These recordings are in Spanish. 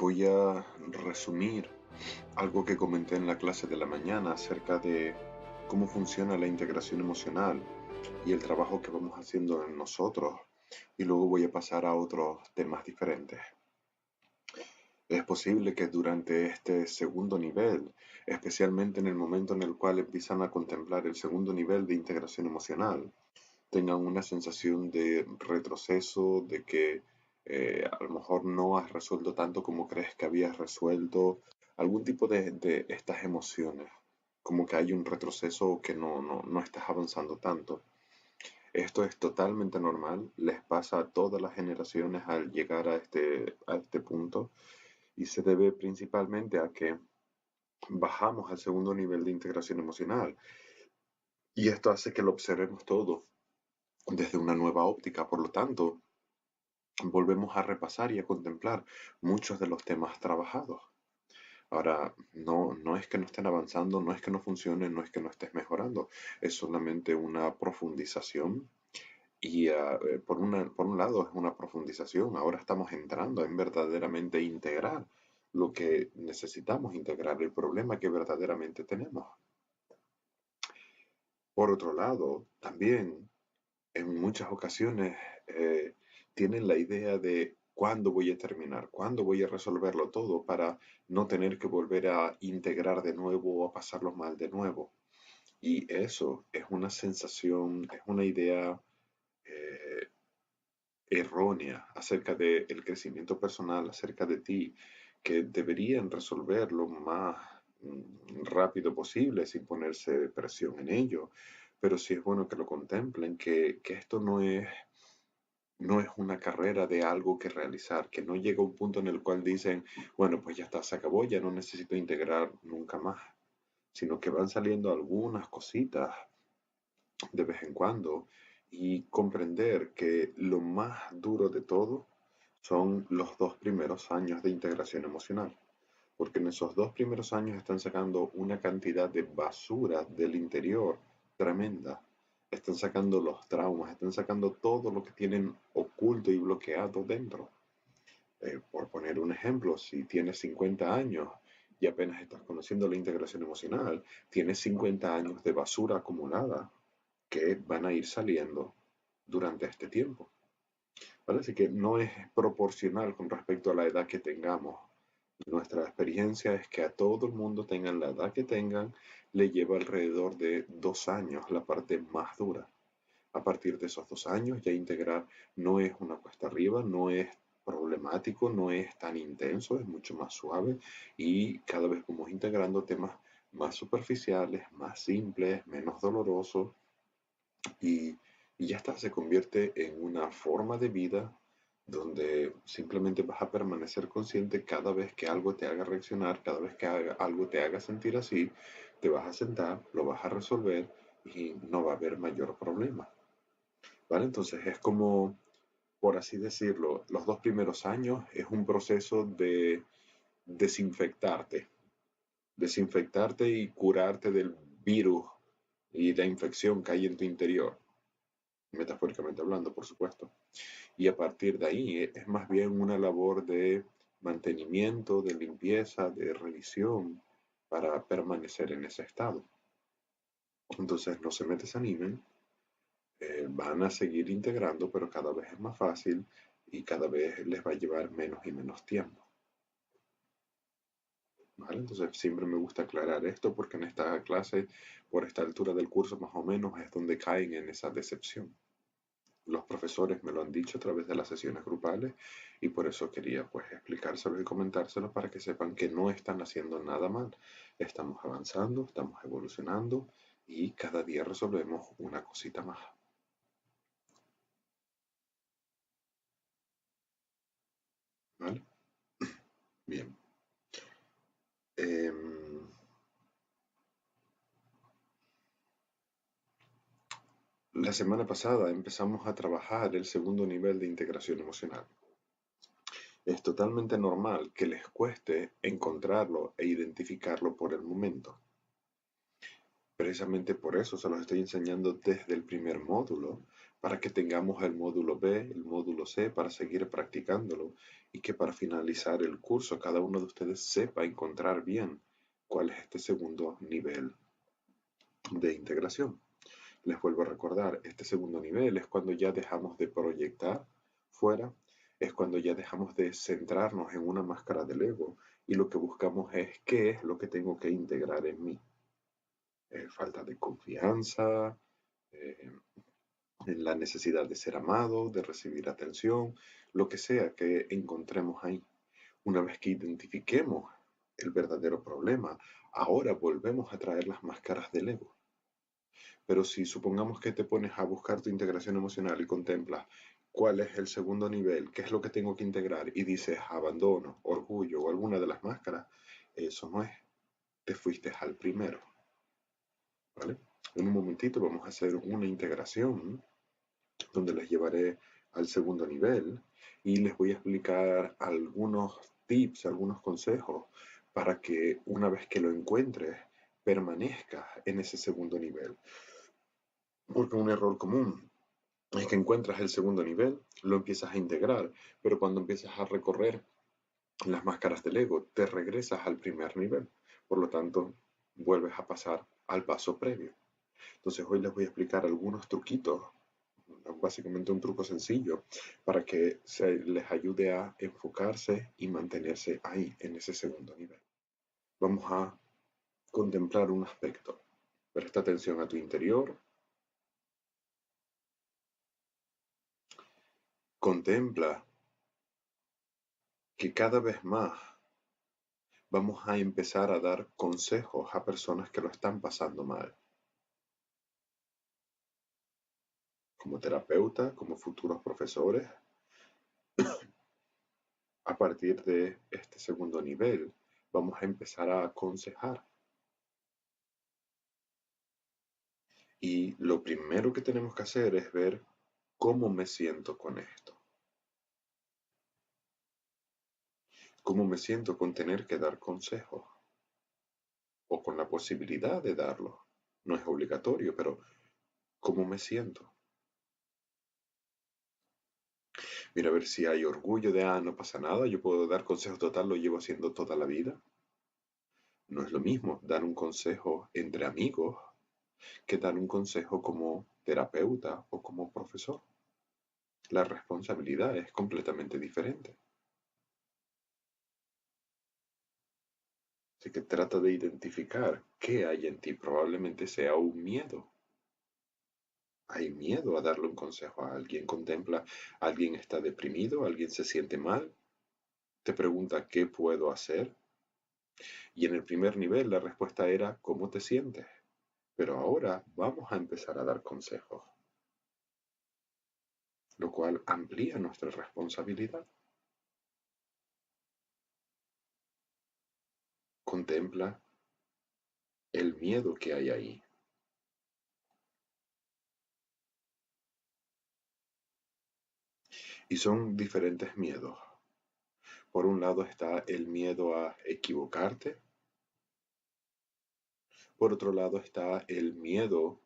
voy a resumir algo que comenté en la clase de la mañana acerca de cómo funciona la integración emocional y el trabajo que vamos haciendo en nosotros, y luego voy a pasar a otros temas diferentes. Es posible que durante este segundo nivel, especialmente en el momento en el cual empiezan a contemplar el segundo nivel de integración emocional, tengan una sensación de retroceso, de que a lo mejor no has resuelto tanto como crees que habías resuelto, algún tipo de estas emociones, como que hay un retroceso o que no estás avanzando tanto. Esto es totalmente normal, les pasa a todas las generaciones al llegar a este punto, y se debe principalmente a que bajamos al segundo nivel de integración emocional, y esto hace que lo observemos todo desde una nueva óptica. Por lo tanto, volvemos a repasar y a contemplar muchos de los temas trabajados. Ahora, no es que no estén avanzando, no es que no funcione, no es que no estés mejorando, es solamente una profundización. Y por un lado es una profundización, ahora estamos entrando en verdaderamente integrar lo que necesitamos integrar, el problema que verdaderamente tenemos. Por otro lado, también en muchas ocasiones tienen la idea de cuándo voy a terminar, cuándo voy a resolverlo todo para no tener que volver a integrar de nuevo o a pasarlo mal de nuevo. Y eso es una sensación, es una idea eh, errónea acerca del crecimiento personal, acerca de ti, que deberían resolver lo más rápido posible sin ponerse presión en ello. Pero sí es bueno que lo contemplen, que esto no es una carrera de algo que realizar, que no llega un punto en el cual dicen, bueno, pues ya está, se acabó, ya no necesito integrar nunca más, sino que van saliendo algunas cositas de vez en cuando, y comprender que lo más duro de todo son los 2 primeros años de integración emocional, porque en esos 2 primeros años están sacando una cantidad de basura del interior tremenda. Están sacando los traumas, están sacando todo lo que tienen oculto y bloqueado dentro. Por poner un ejemplo, si tienes 50 años y apenas estás conociendo la integración emocional, tienes 50 años de basura acumulada que van a ir saliendo durante este tiempo. ¿Vale? Así que no es proporcional con respecto a la edad que tengamos. Nuestra experiencia es que a todo el mundo, tengan la edad que tengan, le lleva alrededor de 2 años la parte más dura. A partir de esos 2 años ya integrar no es una cuesta arriba, no es problemático, no es tan intenso, es mucho más suave, y cada vez vamos integrando temas más superficiales, más simples, menos dolorosos, y, y ya está, se convierte en una forma de vida donde simplemente vas a permanecer consciente cada vez que algo te haga reaccionar, cada vez que algo te haga sentir así, te vas a sentar, lo vas a resolver y no va a haber mayor problema. ¿Vale? Entonces es como, por así decirlo, los 2 primeros años es un proceso de desinfectarte, desinfectarte y curarte del virus y la infección que hay en tu interior, metafóricamente hablando, por supuesto. Y a partir de ahí es más bien una labor de mantenimiento, de limpieza, de revisión para permanecer en ese estado. Entonces no se me desanimen, van a seguir integrando, pero cada vez es más fácil y cada vez les va a llevar menos y menos tiempo. ¿Vale? Entonces siempre me gusta aclarar esto porque en esta clase, por esta altura del curso más o menos, es donde caen en esa decepción. Los profesores me lo han dicho a través de las sesiones grupales, y por eso quería pues explicárselo y comentárselo para que sepan que no están haciendo nada mal. Estamos avanzando, estamos evolucionando y cada día resolvemos una cosita más. ¿Vale? Bien. Em, la semana pasada empezamos a trabajar el segundo nivel de integración emocional. Es totalmente normal que les cueste encontrarlo e identificarlo por el momento. Precisamente por eso se los estoy enseñando desde el primer módulo, para que tengamos el módulo B, el módulo C, para seguir practicándolo y que para finalizar el curso cada uno de ustedes sepa encontrar bien cuál es este segundo nivel de integración. Les vuelvo a recordar, este segundo nivel es cuando ya dejamos de proyectar fuera, es cuando ya dejamos de centrarnos en una máscara del ego y lo que buscamos es qué es lo que tengo que integrar en mí. Falta de confianza, eh, en la necesidad de ser amado, de recibir atención, lo que sea que encontremos ahí. Una vez que identifiquemos el verdadero problema, ahora volvemos a traer las máscaras del ego. Pero si supongamos que te pones a buscar tu integración emocional y contemplas cuál es el segundo nivel, qué es lo que tengo que integrar y dices abandono, orgullo o alguna de las máscaras, eso no es. Te fuiste al primero. ¿Vale? En un momentito vamos a hacer una integración donde les llevaré al segundo nivel y les voy a explicar algunos tips, algunos consejos para que una vez que lo encuentres permanezcas en ese segundo nivel. Porque un error común es que encuentras el segundo nivel, lo empiezas a integrar, pero cuando empiezas a recorrer las máscaras del ego, te regresas al primer nivel. Por lo tanto, vuelves a pasar al paso previo. Entonces hoy les voy a explicar algunos truquitos, básicamente un truco sencillo, para que se les ayude a enfocarse y mantenerse ahí, en ese segundo nivel. Vamos a contemplar un aspecto. Presta atención a tu interior. Contempla que cada vez más vamos a empezar a dar consejos a personas que lo están pasando mal. Como terapeuta, como futuros profesores, a partir de este segundo nivel, vamos a empezar a aconsejar. Y lo primero que tenemos que hacer es ver cómo me siento con esto. Cómo me siento con tener que dar consejos o con la posibilidad de darlos. No es obligatorio, pero cómo me siento. Mira, a ver si hay orgullo de, no pasa nada, yo puedo dar consejos total, lo llevo haciendo toda la vida. No es lo mismo dar un consejo entre amigos que dar un consejo como terapeuta o como profesor. La responsabilidad es completamente diferente. Así que trata de identificar qué hay en ti. Probablemente sea un miedo. Hay miedo a darle un consejo a alguien. Contempla, alguien está deprimido, alguien se siente mal, te pregunta qué puedo hacer. Y en el primer nivel la respuesta era ¿cómo te sientes? Pero ahora vamos a empezar a dar consejos, lo cual amplía nuestra responsabilidad. Contempla el miedo que hay ahí. Y son diferentes miedos. Por un lado está el miedo a equivocarte. Por otro lado está el miedo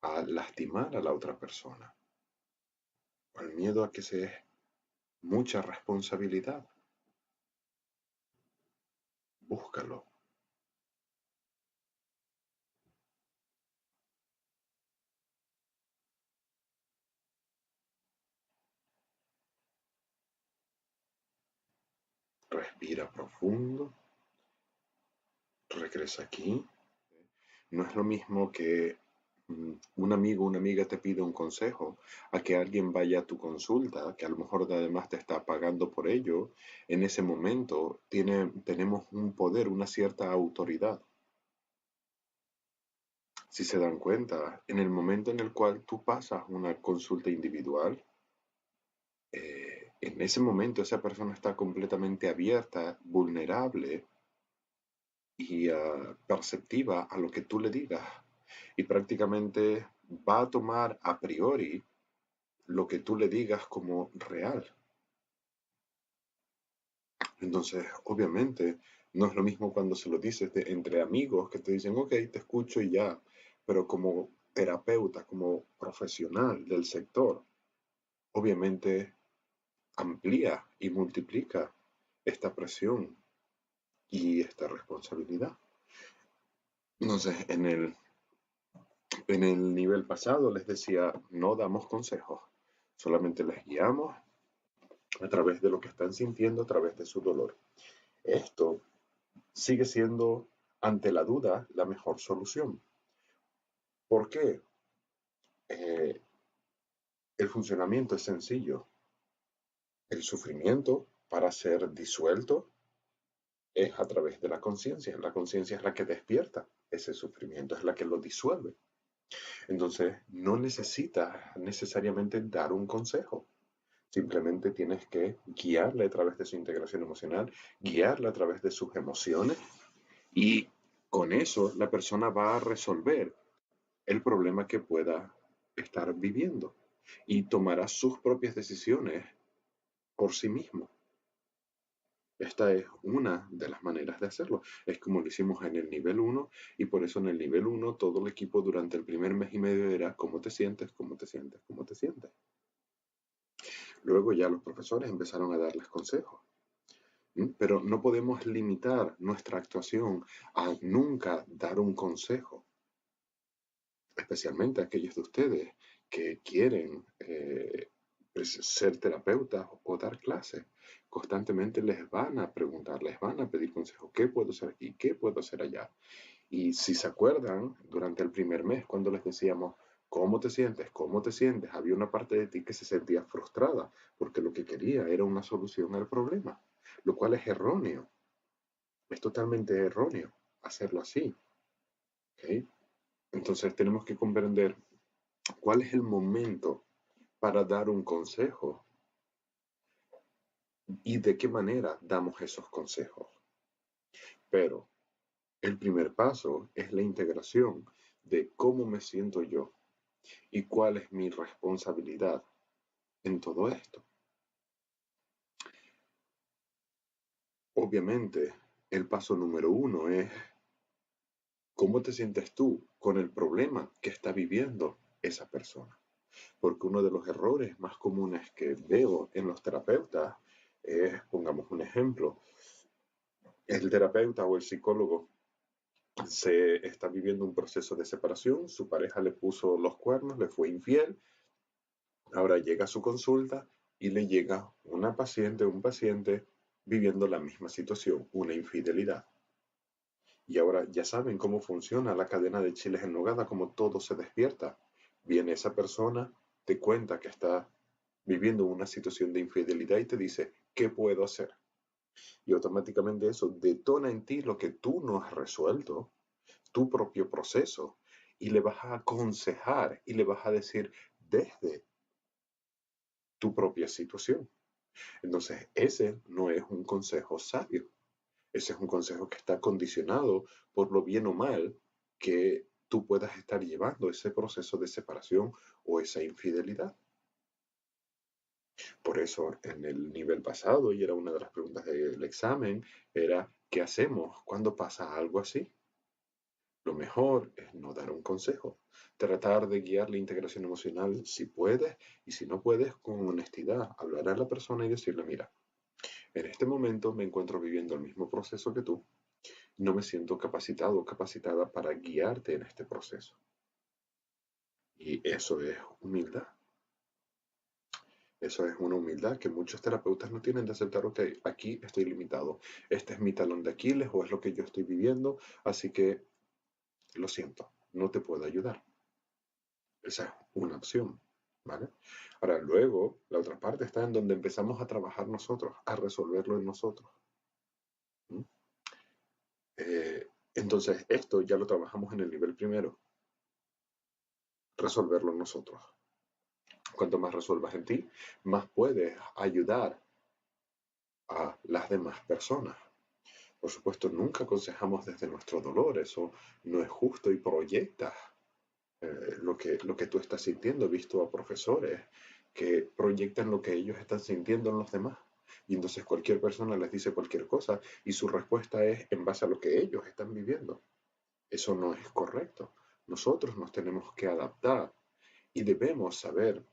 a lastimar a la otra persona. O el miedo a que se es mucha responsabilidad. Búscalo. Respira profundo. Regresa aquí. No es lo mismo que un amigo o una amiga te pide un consejo a que alguien vaya a tu consulta, que a lo mejor además te está pagando por ello. En ese momento tenemos un poder, una cierta autoridad. Si se dan cuenta, en el momento en el cual tú pasas una consulta individual, en ese momento esa persona está completamente abierta, vulnerable y perceptiva a lo que tú le digas. Y prácticamente va a tomar a priori lo que tú le digas como real. Entonces, obviamente, no es lo mismo cuando se lo dices entre amigos que te dicen, ok, te escucho y ya, pero como terapeuta, como profesional del sector, obviamente amplía y multiplica esta presión y esta responsabilidad. Entonces, en el nivel pasado les decía, no damos consejos, solamente les guiamos a través de lo que están sintiendo, a través de su dolor. Esto sigue siendo, ante la duda, la mejor solución. ¿Por qué? Eh, el funcionamiento es sencillo. El sufrimiento, para ser disuelto, es a través de la conciencia. La conciencia es la que despierta ese sufrimiento, es la que lo disuelve. Entonces, no necesitas necesariamente dar un consejo. Simplemente tienes que guiarle a través de su integración emocional, guiarle a través de sus emociones y con eso la persona va a resolver el problema que pueda estar viviendo y tomará sus propias decisiones por sí mismo. Esta es una de las maneras de hacerlo. Es como lo hicimos en el nivel 1 y por eso en el nivel 1 todo el equipo durante el primer mes y medio era ¿cómo te sientes? ¿Cómo te sientes? ¿Cómo te sientes? Luego ya los profesores empezaron a darles consejos. Pero no podemos limitar nuestra actuación a nunca dar un consejo, especialmente aquellos de ustedes que quieren pues, ser terapeutas o dar clases. Constantemente les van a preguntar, les van a pedir consejos. ¿Qué puedo hacer aquí? ¿Qué puedo hacer allá? Y si se acuerdan, durante el primer mes, cuando les decíamos, ¿cómo te sientes? ¿Cómo te sientes? Había una parte de ti que se sentía frustrada porque lo que quería era una solución al problema, lo cual es erróneo. Es totalmente erróneo hacerlo así. ¿Okay? Entonces tenemos que comprender cuál es el momento para dar un consejo y de qué manera damos esos consejos. Pero el primer paso es la integración de cómo me siento yo y cuál es mi responsabilidad en todo esto. Obviamente, el paso número 1 es cómo te sientes tú con el problema que está viviendo esa persona. Porque uno de los errores más comunes que veo en los terapeutas es, pongamos un ejemplo, el terapeuta o el psicólogo se está viviendo un proceso de separación, su pareja le puso los cuernos, le fue infiel, ahora llega a su consulta y le llega una paciente, un paciente viviendo la misma situación, una infidelidad. Y ahora ya saben cómo funciona la cadena de chiles en nogada, cómo todo se despierta. Viene esa persona, te cuenta que está viviendo una situación de infidelidad y te dice, ¿qué puedo hacer? Y automáticamente eso detona en ti lo que tú no has resuelto, tu propio proceso, y le vas a aconsejar y le vas a decir desde tu propia situación. Entonces, ese no es un consejo sabio. Ese es un consejo que está condicionado por lo bien o mal que tú puedas estar llevando ese proceso de separación o esa infidelidad. Por eso en el nivel pasado, y era una de las preguntas del examen, era ¿qué hacemos cuando pasa algo así? Lo mejor es no dar un consejo, tratar de guiar la integración emocional si puedes y si no puedes, con honestidad, hablar a la persona y decirle, mira, en este momento me encuentro viviendo el mismo proceso que tú, no me siento capacitado o capacitada para guiarte en este proceso. Y eso es humildad. Eso es una humildad que muchos terapeutas no tienen de aceptar, ok, aquí estoy limitado, este es mi talón de Aquiles o es lo que yo estoy viviendo, así que lo siento, no te puedo ayudar. Esa es una opción, ¿vale? Ahora, luego, la otra parte está en donde empezamos a trabajar nosotros, a resolverlo en nosotros. ¿Mm? Entonces, esto ya lo trabajamos en el nivel primero, resolverlo en nosotros. Cuanto más resuelvas en ti, más puedes ayudar a las demás personas. Por supuesto, nunca aconsejamos desde nuestro dolor, eso no es justo y proyectas lo que tú estás sintiendo. He visto a profesores que proyectan lo que ellos están sintiendo en los demás. Y entonces cualquier persona les dice cualquier cosa y su respuesta es en base a lo que ellos están viviendo. Eso no es correcto, Nosotros nos tenemos que adaptar y debemos saber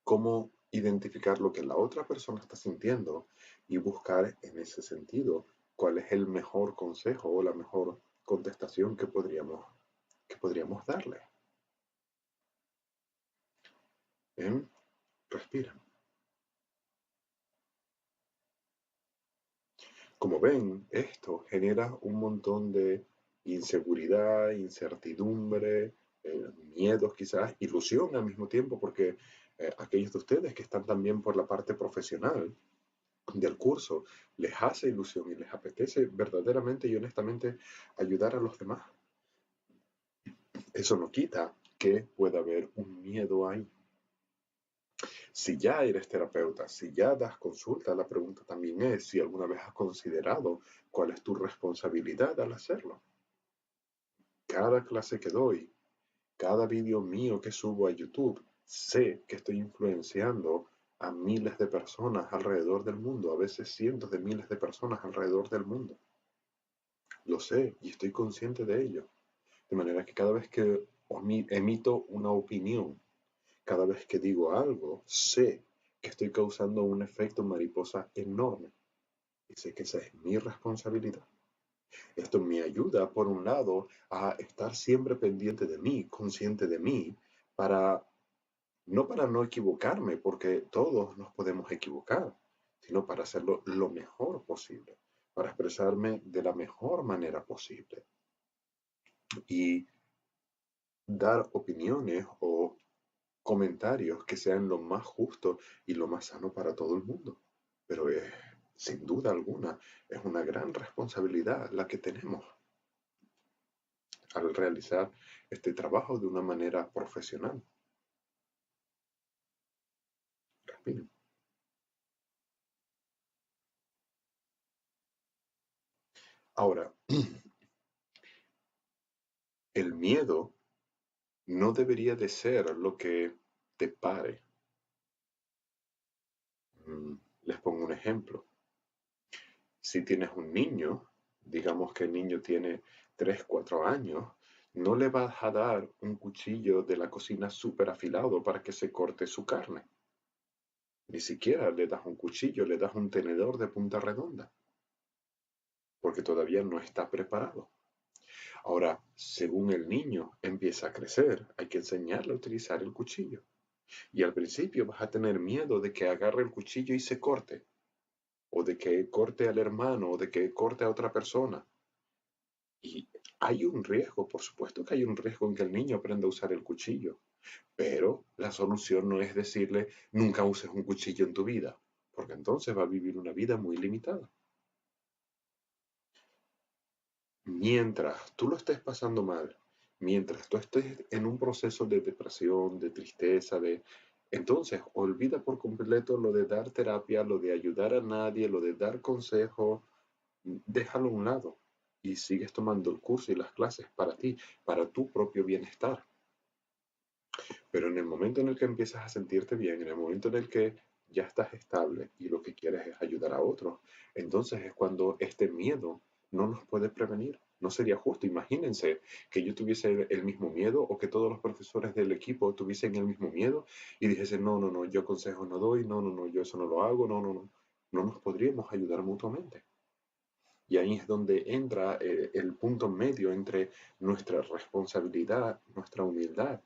cómo identificar lo que la otra persona está sintiendo y buscar en ese sentido cuál es el mejor consejo o la mejor contestación que podríamos darle. ¿Bien? Respira. Como ven, esto genera un montón de inseguridad, incertidumbre, miedos quizás, ilusión al mismo tiempo, porque aquellos de ustedes que están también por la parte profesional del curso, les hace ilusión y les apetece verdaderamente y honestamente ayudar a los demás. Eso no quita que pueda haber un miedo ahí. Si ya eres terapeuta, si ya das consulta, la pregunta también es si alguna vez has considerado cuál es tu responsabilidad al hacerlo. Cada clase que doy, cada vídeo mío que subo a YouTube, sé que estoy influenciando a miles de personas alrededor del mundo, a veces cientos de miles de personas alrededor del mundo. Lo sé y estoy consciente de ello. De manera que cada vez que emito una opinión, cada vez que digo algo, sé que estoy causando un efecto mariposa enorme y sé que esa es mi responsabilidad. Esto me ayuda, por un lado, a estar siempre pendiente de mí, consciente de mí, para no equivocarme, porque todos nos podemos equivocar, sino para hacerlo lo mejor posible, para expresarme de la mejor manera posible y dar opiniones o comentarios que sean lo más justo y lo más sano para todo el mundo. Pero sin duda alguna, es una gran responsabilidad la que tenemos al realizar este trabajo de una manera profesional. Respiren. Ahora, el miedo no debería de ser lo que te pare. Les pongo un ejemplo. Si tienes un niño, digamos que el niño tiene 3, 4 años, no le vas a dar un cuchillo de la cocina súper afilado para que se corte su carne. Ni siquiera le das un cuchillo, le das un tenedor de punta redonda, porque todavía no está preparado. Ahora, según el niño empieza a crecer, hay que enseñarle a utilizar el cuchillo. Y al principio vas a tener miedo de que agarre el cuchillo y se corte, o de que corte al hermano, o de que corte a otra persona. Y hay un riesgo, por supuesto que hay un riesgo en que el niño aprenda a usar el cuchillo, pero la solución no es decirle nunca uses un cuchillo en tu vida, porque entonces va a vivir una vida muy limitada. Mientras tú lo estés pasando mal, mientras tú estés en un proceso de depresión, de tristeza, entonces olvida por completo lo de dar terapia, lo de ayudar a nadie, lo de dar consejo, déjalo a un lado y sigues tomando el curso y las clases para ti, para tu propio bienestar. Pero en el momento en el que empiezas a sentirte bien, en el momento en el que ya estás estable y lo que quieres es ayudar a otros, entonces es cuando este miedo no nos puede prevenir. No sería justo. Imagínense que yo tuviese el mismo miedo o que todos los profesores del equipo tuviesen el mismo miedo y dijesen, no, no, no, yo consejos no doy, no, no, no, yo eso no lo hago, no, no, no. No nos podríamos ayudar mutuamente. Y ahí es donde entra el punto medio entre nuestra responsabilidad, nuestra humildad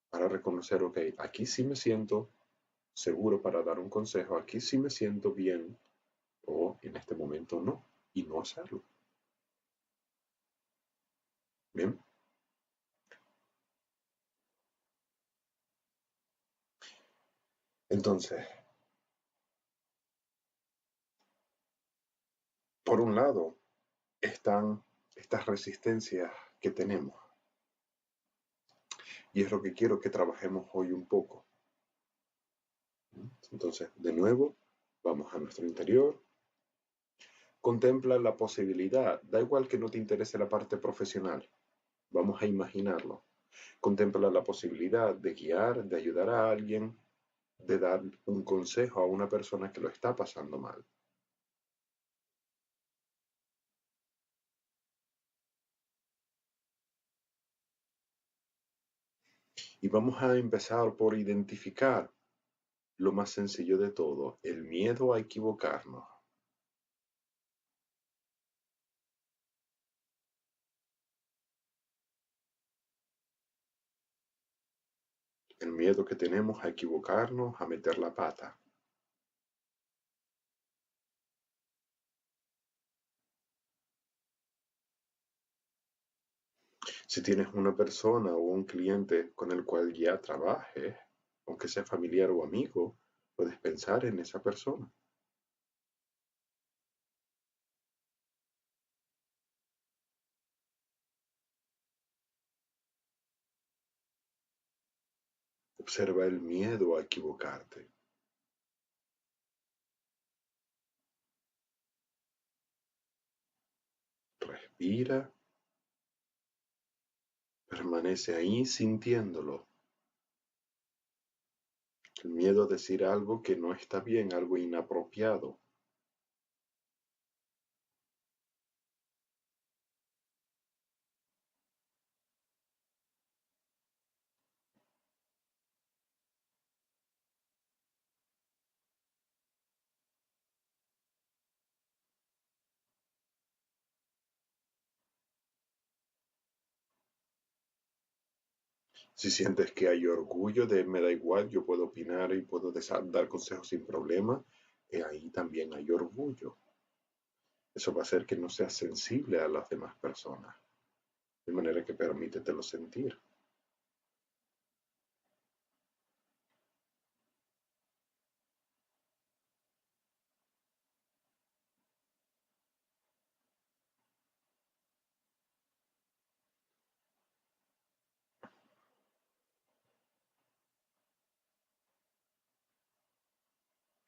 para reconocer, ok, aquí sí me siento seguro para dar un consejo, aquí sí me siento bien, o en este momento no, y no hacerlo. Bien, entonces, por un lado, están estas resistencias que tenemos, y es lo que quiero que trabajemos hoy un poco. Entonces, de nuevo, vamos a nuestro interior, contempla la posibilidad, da igual que no te interese la parte profesional, vamos a imaginarlo. Contempla la posibilidad de guiar, de ayudar a alguien, de dar un consejo a una persona que lo está pasando mal. Y vamos a empezar por identificar lo más sencillo de todo, el miedo a equivocarnos. El miedo que tenemos a equivocarnos, a meter la pata. Si tienes una persona o un cliente con el cual ya trabajes, aunque sea familiar o amigo, puedes pensar en esa persona. Observa el miedo a equivocarte. Respira, permanece ahí sintiéndolo. El miedo a decir algo que no está bien, algo inapropiado. Si sientes que hay orgullo de me da igual, yo puedo opinar y puedo dar consejos sin problema, ahí también hay orgullo. Eso va a hacer que no seas sensible a las demás personas, de manera que permítetelo sentir.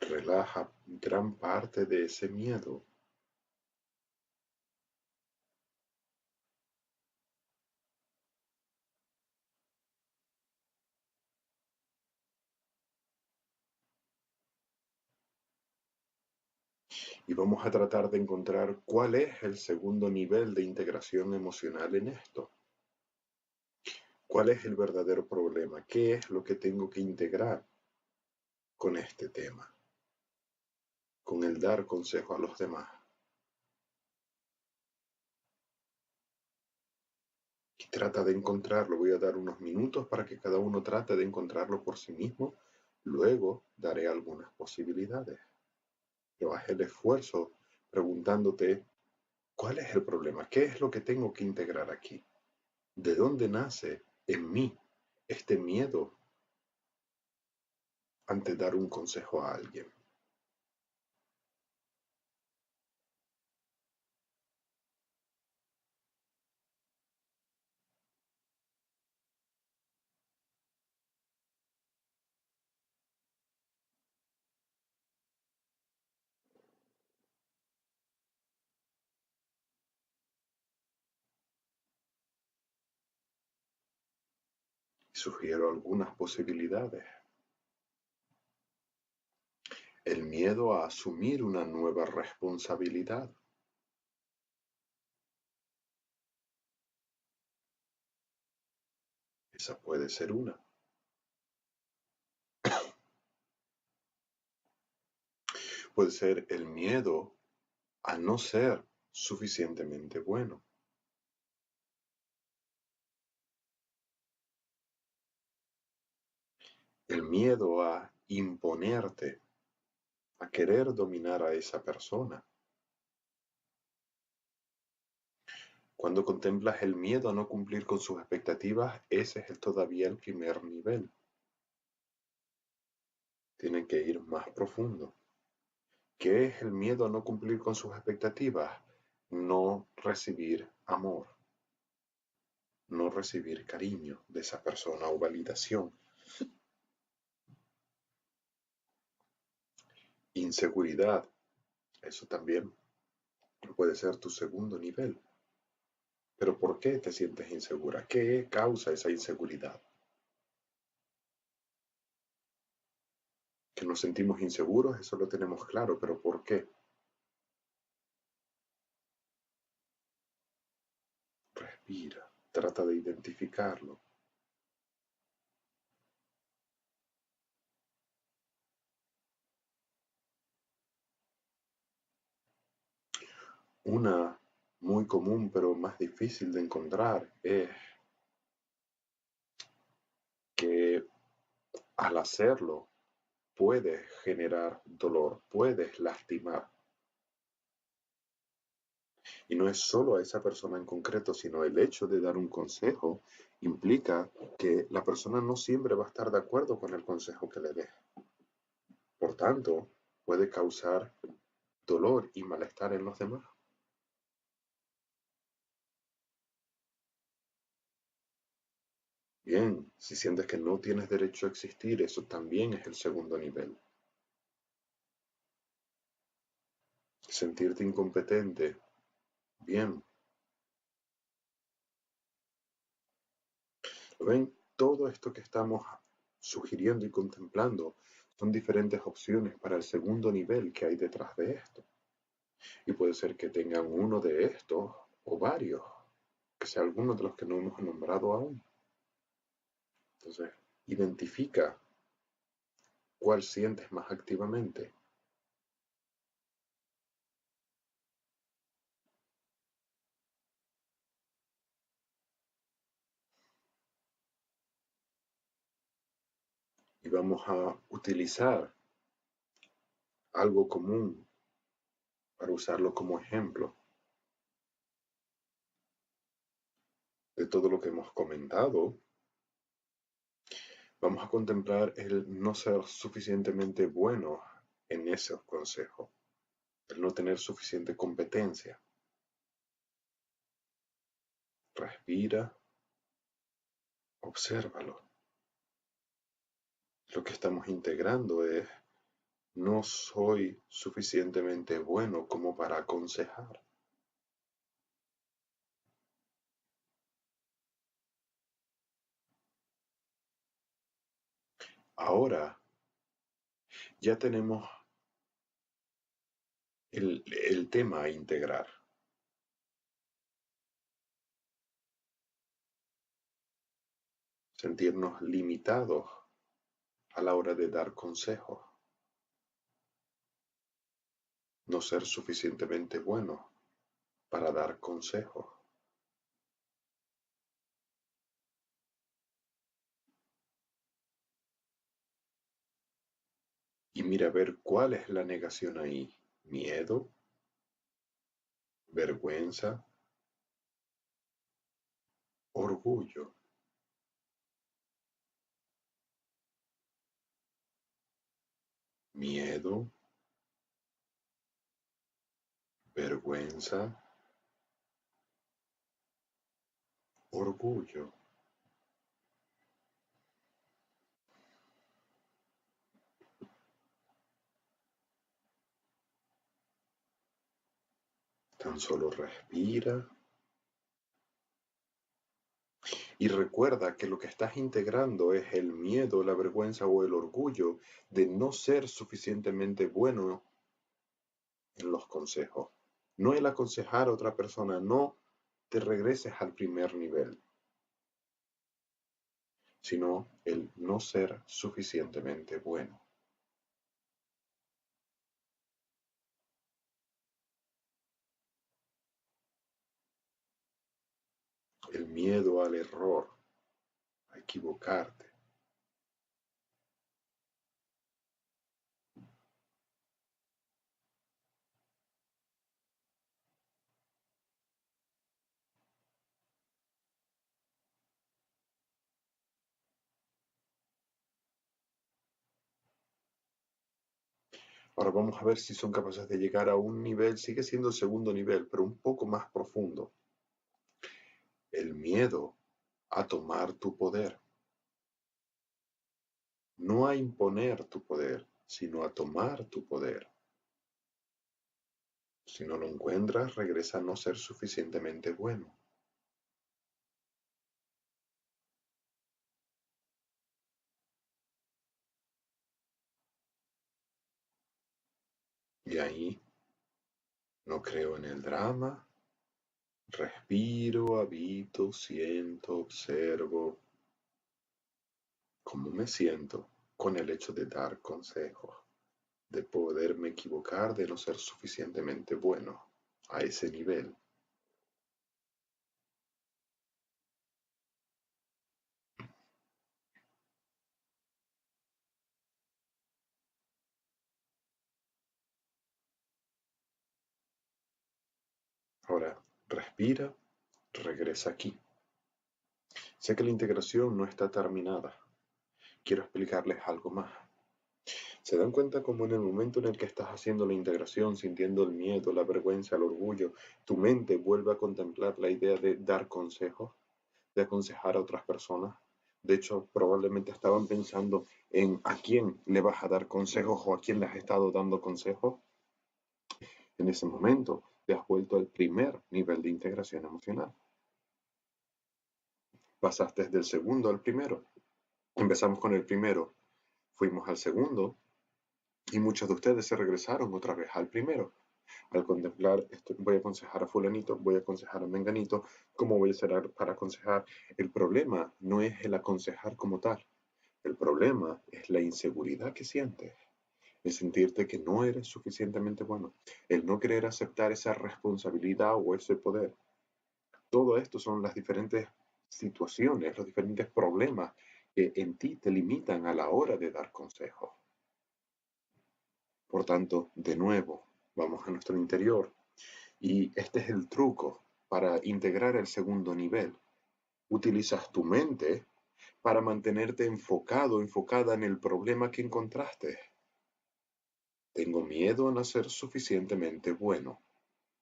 Relaja gran parte de ese miedo y vamos a tratar de encontrar cuál es el segundo nivel de integración emocional en esto. ¿Cuál es el verdadero problema? ¿Qué es lo que tengo que integrar con este tema? Con el dar consejo a los demás. Y trata de encontrarlo. Voy a dar unos minutos para que cada uno trate de encontrarlo por sí mismo. Luego daré algunas posibilidades. Pero haz el esfuerzo preguntándote, ¿cuál es el problema? ¿Qué es lo que tengo que integrar aquí? ¿De dónde nace en mí este miedo ante dar un consejo a alguien? Sugiero algunas posibilidades. El miedo a asumir una nueva responsabilidad. Esa puede ser una. Puede ser el miedo a no ser suficientemente bueno. El miedo a imponerte, a querer dominar a esa persona. Cuando contemplas el miedo a no cumplir con sus expectativas, ese es todavía el primer nivel. Tienen que ir más profundo. ¿Qué es el miedo a no cumplir con sus expectativas? No recibir amor, no recibir cariño de esa persona o validación. Inseguridad, eso también puede ser tu segundo nivel. Pero ¿por qué te sientes insegura? ¿Qué causa esa inseguridad? Que nos sentimos inseguros, eso lo tenemos claro, pero ¿por qué? Respira, trata de identificarlo. Una muy común pero más difícil de encontrar es que al hacerlo puedes generar dolor, puedes lastimar. Y no es solo a esa persona en concreto, sino el hecho de dar un consejo implica que la persona no siempre va a estar de acuerdo con el consejo que le des. Por tanto, puede causar dolor y malestar en los demás. Bien, si sientes que no tienes derecho a existir, eso también es el segundo nivel. Sentirte incompetente, bien. ¿Ven? Todo esto que estamos sugiriendo y contemplando son diferentes opciones para el segundo nivel que hay detrás de esto. Y puede ser que tengan uno de estos o varios, que sea alguno de los que no hemos nombrado aún. Entonces, identifica cuál sientes más activamente. Y vamos a utilizar algo común para usarlo como ejemplo de todo lo que hemos comentado. Vamos a contemplar el no ser suficientemente bueno en esos consejos, el no tener suficiente competencia. Respira, obsérvalo. Lo que estamos integrando es: no soy suficientemente bueno como para aconsejar. Ahora ya tenemos el tema a integrar. Sentirnos limitados a la hora de dar consejos. No ser suficientemente bueno para dar consejos. Y mira a ver cuál es la negación ahí. Miedo, vergüenza, orgullo. Miedo, vergüenza, orgullo. Tan solo respira y recuerda que lo que estás integrando es el miedo, la vergüenza o el orgullo de no ser suficientemente bueno en los consejos. No el aconsejar a otra persona, no te regreses al primer nivel, sino el no ser suficientemente bueno. El miedo al error, a equivocarte. Ahora vamos a ver si son capaces de llegar a un nivel, sigue siendo el segundo nivel, pero un poco más profundo. El miedo a tomar tu poder. No a imponer tu poder, sino a tomar tu poder. Si no lo encuentras, regresa a no ser suficientemente bueno. Y ahí no creo en el drama, respiro, habito, siento, observo cómo me siento con el hecho de dar consejos, de poderme equivocar, de no ser suficientemente bueno. a ese nivel. Ahora, respira, regresa aquí. Sé que la integración no está terminada. Quiero explicarles algo más. ¿Se dan cuenta cómo en el momento en el que estás haciendo la integración, sintiendo el miedo, la vergüenza, el orgullo, tu mente vuelve a contemplar la idea de dar consejos, de aconsejar a otras personas? De hecho, probablemente estaban pensando en a quién le vas a dar consejos o a quién le has estado dando consejos. En ese momento te has vuelto al primer nivel de integración emocional. Pasaste del segundo al primero. Empezamos con el primero, fuimos al segundo y muchos de ustedes se regresaron otra vez al primero. Al contemplar, esto, voy a aconsejar a fulanito, voy a aconsejar a menganito, ¿cómo voy a hacer para aconsejar? El problema no es el aconsejar como tal. El problema es la inseguridad que sientes, el sentirte que no eres suficientemente bueno, el no querer aceptar esa responsabilidad o ese poder. Todo esto son las diferentes situaciones, los diferentes problemas que en ti te limitan a la hora de dar consejos. Por tanto, de nuevo, vamos a nuestro interior y este es el truco para integrar el segundo nivel. Utilizas tu mente para mantenerte enfocado, enfocada en el problema que encontraste. Tengo miedo a no ser suficientemente bueno.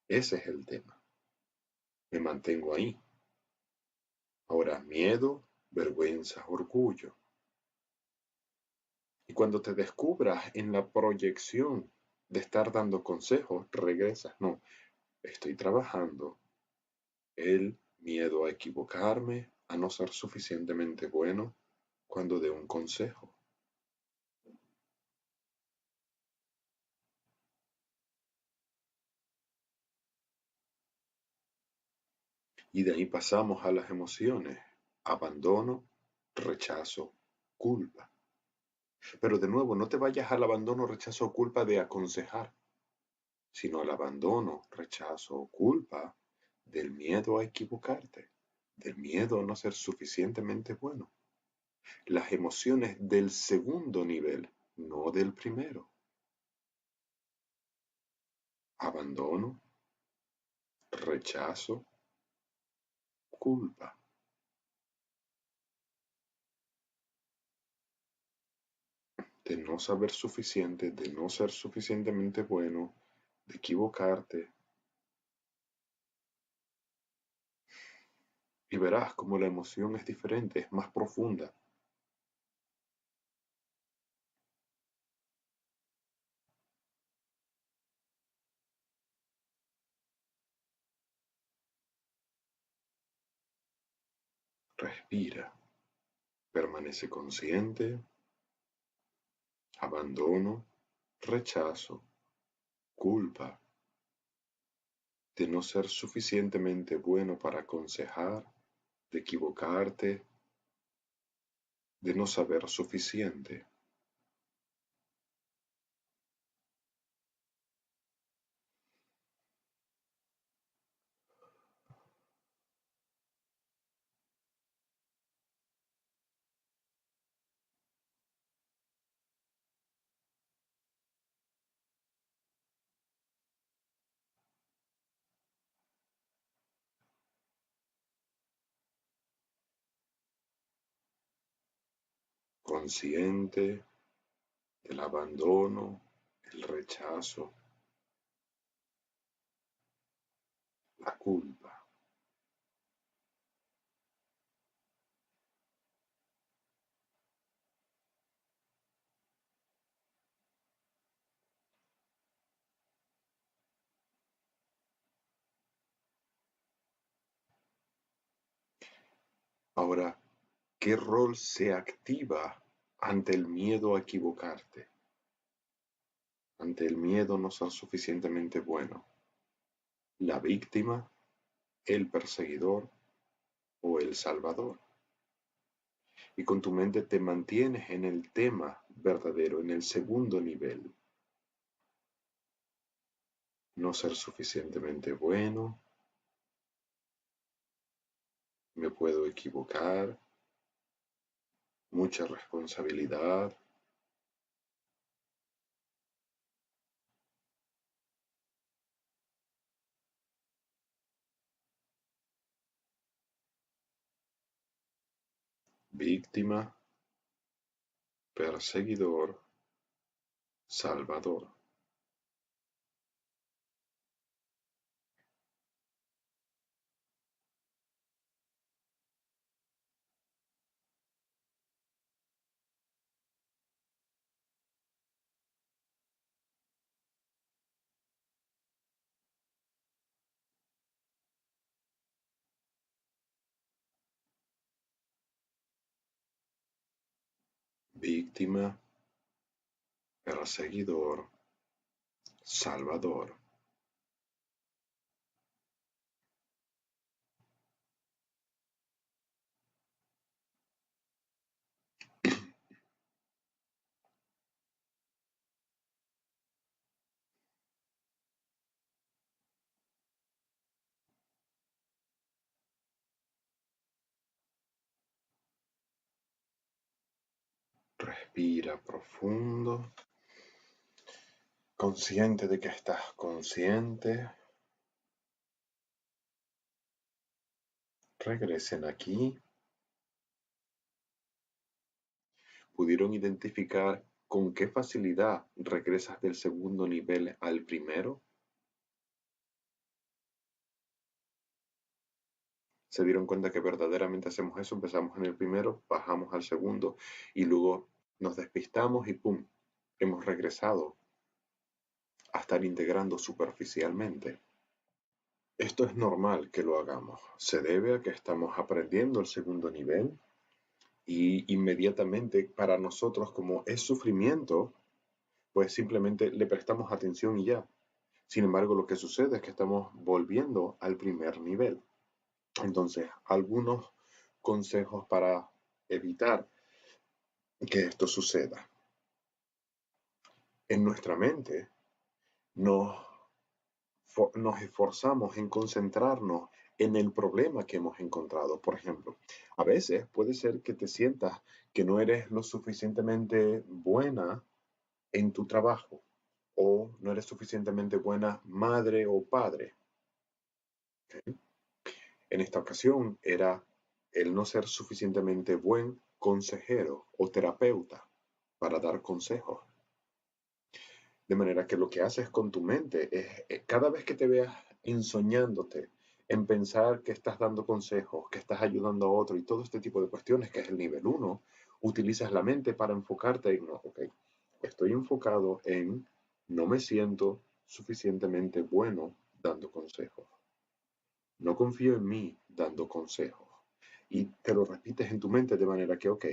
Ese es el tema. Me mantengo ahí. Ahora, miedo, vergüenza, orgullo. Y cuando te descubras en la proyección de estar dando consejos, regresas. No, estoy trabajando el miedo a equivocarme, a no ser suficientemente bueno cuando dé un consejo. Y de ahí pasamos a las emociones. Abandono, rechazo, culpa. Pero de nuevo, no te vayas al abandono, rechazo o culpa de aconsejar, sino al abandono, rechazo o culpa del miedo a equivocarte, del miedo a no ser suficientemente bueno. Las emociones del segundo nivel, no del primero. Abandono, rechazo, culpa. De no saber suficiente, de no ser suficientemente bueno, de equivocarte. Y verás como la emoción es diferente, es más profunda. Respira, permanece consciente, abandono, rechazo, culpa, de no ser suficientemente bueno para aconsejar, de equivocarte, de no saber suficiente. Consciente del abandono, el rechazo, la culpa. Ahora, ¿qué rol se activa ante el miedo a equivocarte? Ante el miedo a no ser suficientemente bueno. ¿La víctima, el perseguidor o el salvador? Y con tu mente te mantienes en el tema verdadero, en el segundo nivel. no ser suficientemente bueno, me puedo equivocar, mucha responsabilidad, víctima, perseguidor, salvador. Víctima, perseguidor, salvador. Respira profundo, consciente de que estás consciente. Regresen aquí. ¿Pudieron identificar con qué facilidad regresas del segundo nivel al primero? ¿Se dieron cuenta que verdaderamente hacemos eso? Empezamos en el primero, bajamos al segundo y luego nos despistamos y ¡pum! Hemos regresado a estar integrando superficialmente. Esto es normal que lo hagamos. Se debe a que estamos aprendiendo el segundo nivel y inmediatamente para nosotros como es sufrimiento, pues simplemente le prestamos atención y ya. Sin embargo, lo que sucede es que estamos volviendo al primer nivel. Entonces, algunos consejos para evitar que esto suceda. En nuestra mente nos, nos esforzamos en concentrarnos en el problema que hemos encontrado. Por ejemplo, a veces puede ser que te sientas que no eres lo suficientemente buena en tu trabajo o no eres suficientemente buena madre o padre. ¿Okay? En esta ocasión era el no ser suficientemente buen consejero o terapeuta para dar consejos. De manera que lo que haces con tu mente es, cada vez que te veas ensoñándote en pensar que estás dando consejos, que estás ayudando a otro y todo este tipo de cuestiones, que es el nivel uno, utilizas la mente para enfocarte en, no, ok, estoy enfocado en, no me siento suficientemente bueno dando consejos. No confío en mí dando consejos. Y te lo repites en tu mente de manera que, ok,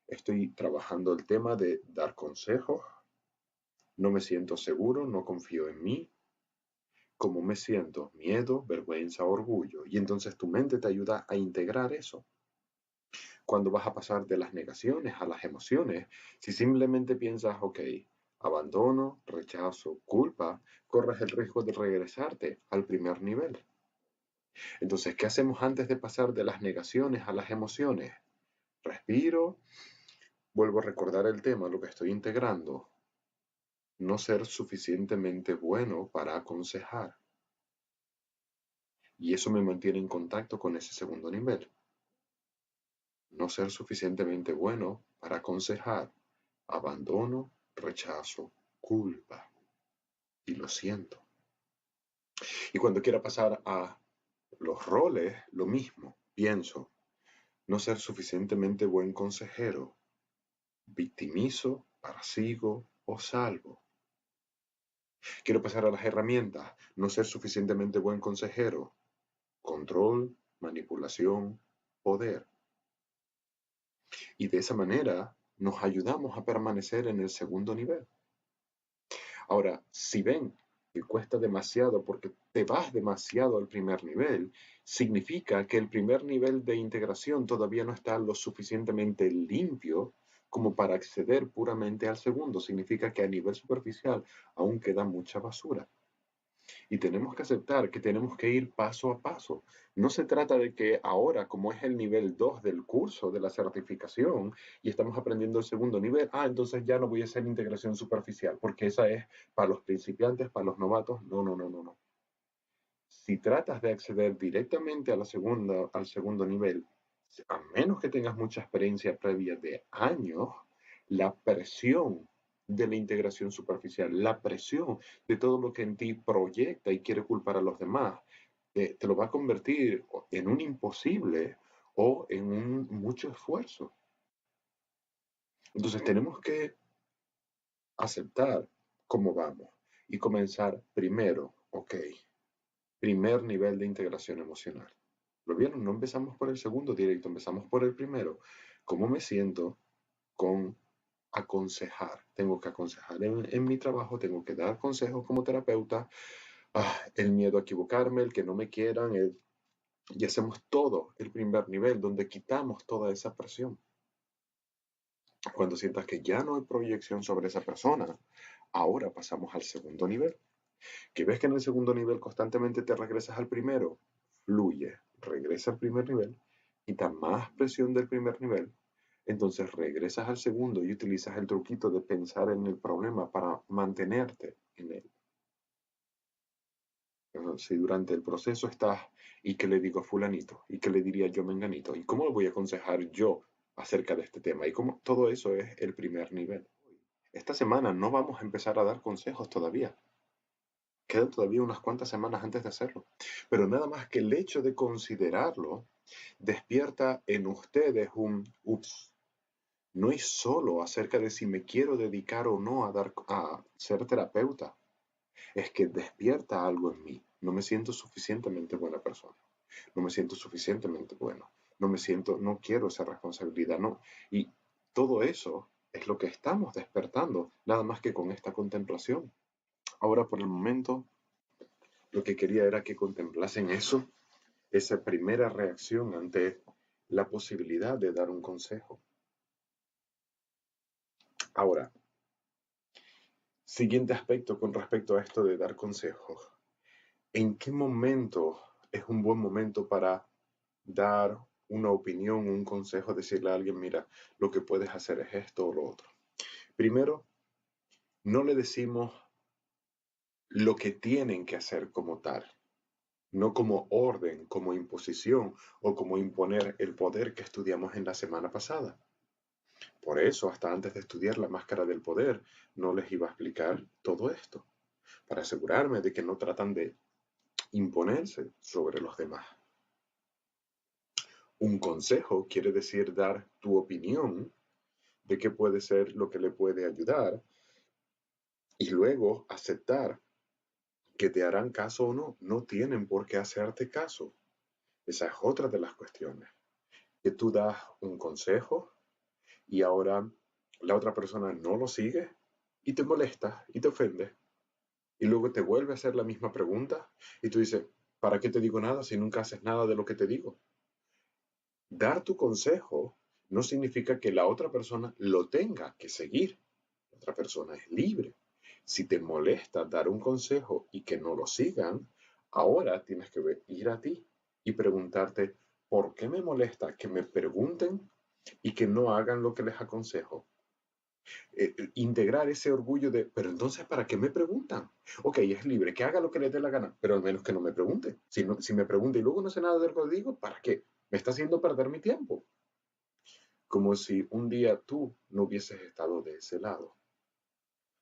estoy trabajando el tema de dar consejos, no me siento seguro, no confío en mí, ¿cómo me siento? Miedo, vergüenza, orgullo. Y entonces tu mente te ayuda a integrar eso. Cuando vas a pasar de las negaciones a las emociones, si simplemente piensas, ok, abandono, rechazo, culpa, corres el riesgo de regresarte al primer nivel. Entonces, ¿qué hacemos antes de pasar de las negaciones a las emociones? Respiro, vuelvo a recordar el tema, lo que estoy integrando. No ser suficientemente bueno para aconsejar. Y eso me mantiene en contacto con ese segundo nivel. No ser suficientemente bueno para aconsejar. Abandono, rechazo, culpa. Y lo siento. Y cuando quiera pasar a los roles, lo mismo. Pienso, no ser suficientemente buen consejero. Victimizo, persigo o salvo. Quiero pasar a las herramientas, no ser suficientemente buen consejero. Control, manipulación, poder. Y de esa manera nos ayudamos a permanecer en el segundo nivel. Ahora, si ven que cuesta demasiado porque te vas demasiado al primer nivel, significa que el primer nivel de integración todavía no está lo suficientemente limpio como para acceder puramente al segundo. Significa que a nivel superficial aún queda mucha basura. Y tenemos que aceptar que tenemos que ir paso a paso. No se trata de que ahora, como es el nivel 2 del curso de la certificación y estamos aprendiendo el segundo nivel, entonces ya no voy a hacer integración superficial, porque esa es para los principiantes, para los novatos. No, no, no, no, no. Si tratas de acceder directamente a al segundo nivel, a menos que tengas mucha experiencia previa de años, la presión de la integración superficial, la presión de todo lo que en ti proyecta y quiere culpar a los demás, te lo va a convertir en un imposible o en un mucho esfuerzo. Entonces tenemos que aceptar cómo vamos y comenzar primero, ok, primer nivel de integración emocional. ¿Lo vieron? No empezamos por el segundo directo, empezamos por el primero. ¿Cómo me siento con aconsejar? Tengo que aconsejar en mi trabajo, tengo que dar consejos como terapeuta. El miedo a equivocarme, el que no me quieran, y hacemos todo el primer nivel donde quitamos toda esa presión. Cuando sientas que ya no hay proyección sobre esa persona, ahora pasamos al segundo nivel. Que ves que en el segundo nivel constantemente te regresas al primero, fluye, regresa al primer nivel, quita más presión del primer nivel, entonces regresas al segundo y utilizas el truquito de pensar en el problema para mantenerte en él. Si durante el proceso estás, ¿y qué le digo a fulanito? ¿Y qué le diría yo a menganito? ¿Y cómo le voy a aconsejar yo acerca de este tema? Y cómo todo eso es el primer nivel. Esta semana no vamos a empezar a dar consejos todavía. Quedan todavía unas cuantas semanas antes de hacerlo. Pero nada más que el hecho de considerarlo despierta en ustedes ups. No es solo acerca de si me quiero dedicar o no a ser terapeuta. Es que despierta algo en mí. No me siento suficientemente buena persona. No me siento suficientemente bueno. No quiero esa responsabilidad. No. Y todo eso es lo que estamos despertando, nada más que con esta contemplación. Ahora, por el momento, lo que quería era que contemplasen eso, esa primera reacción ante la posibilidad de dar un consejo. Ahora, siguiente aspecto con respecto a esto de dar consejos. ¿En qué momento es un buen momento para dar una opinión, un consejo, decirle a alguien, mira, lo que puedes hacer es esto o lo otro? Primero, no le decimos lo que tienen que hacer como tal, no como orden, como imposición o como imponer el poder que estudiamos en la semana pasada. Por eso, hasta antes de estudiar la máscara del poder, no les iba a explicar todo esto, para asegurarme de que no tratan de imponerse sobre los demás. Un consejo quiere decir dar tu opinión de qué puede ser lo que le puede ayudar y luego aceptar que te harán caso o no. No tienen por qué hacerte caso. Esa es otra de las cuestiones. Que tú das un consejo y ahora la otra persona no lo sigue y te molesta y te ofende. Y luego te vuelve a hacer la misma pregunta y tú dices, ¿para qué te digo nada si nunca haces nada de lo que te digo? Dar tu consejo no significa que la otra persona lo tenga que seguir. La otra persona es libre. Si te molesta dar un consejo y que no lo sigan, ahora tienes que ir a ti y preguntarte, ¿por qué me molesta que me pregunten y que no hagan lo que les aconsejo? Integrar ese orgullo de, pero entonces, ¿para qué me preguntan? Ok, es libre, que haga lo que le dé la gana, pero al menos que no me pregunte. Si me pregunta y luego no sé nada de lo que digo, ¿para qué? Me está haciendo perder mi tiempo. Como si un día tú no hubieses estado de ese lado.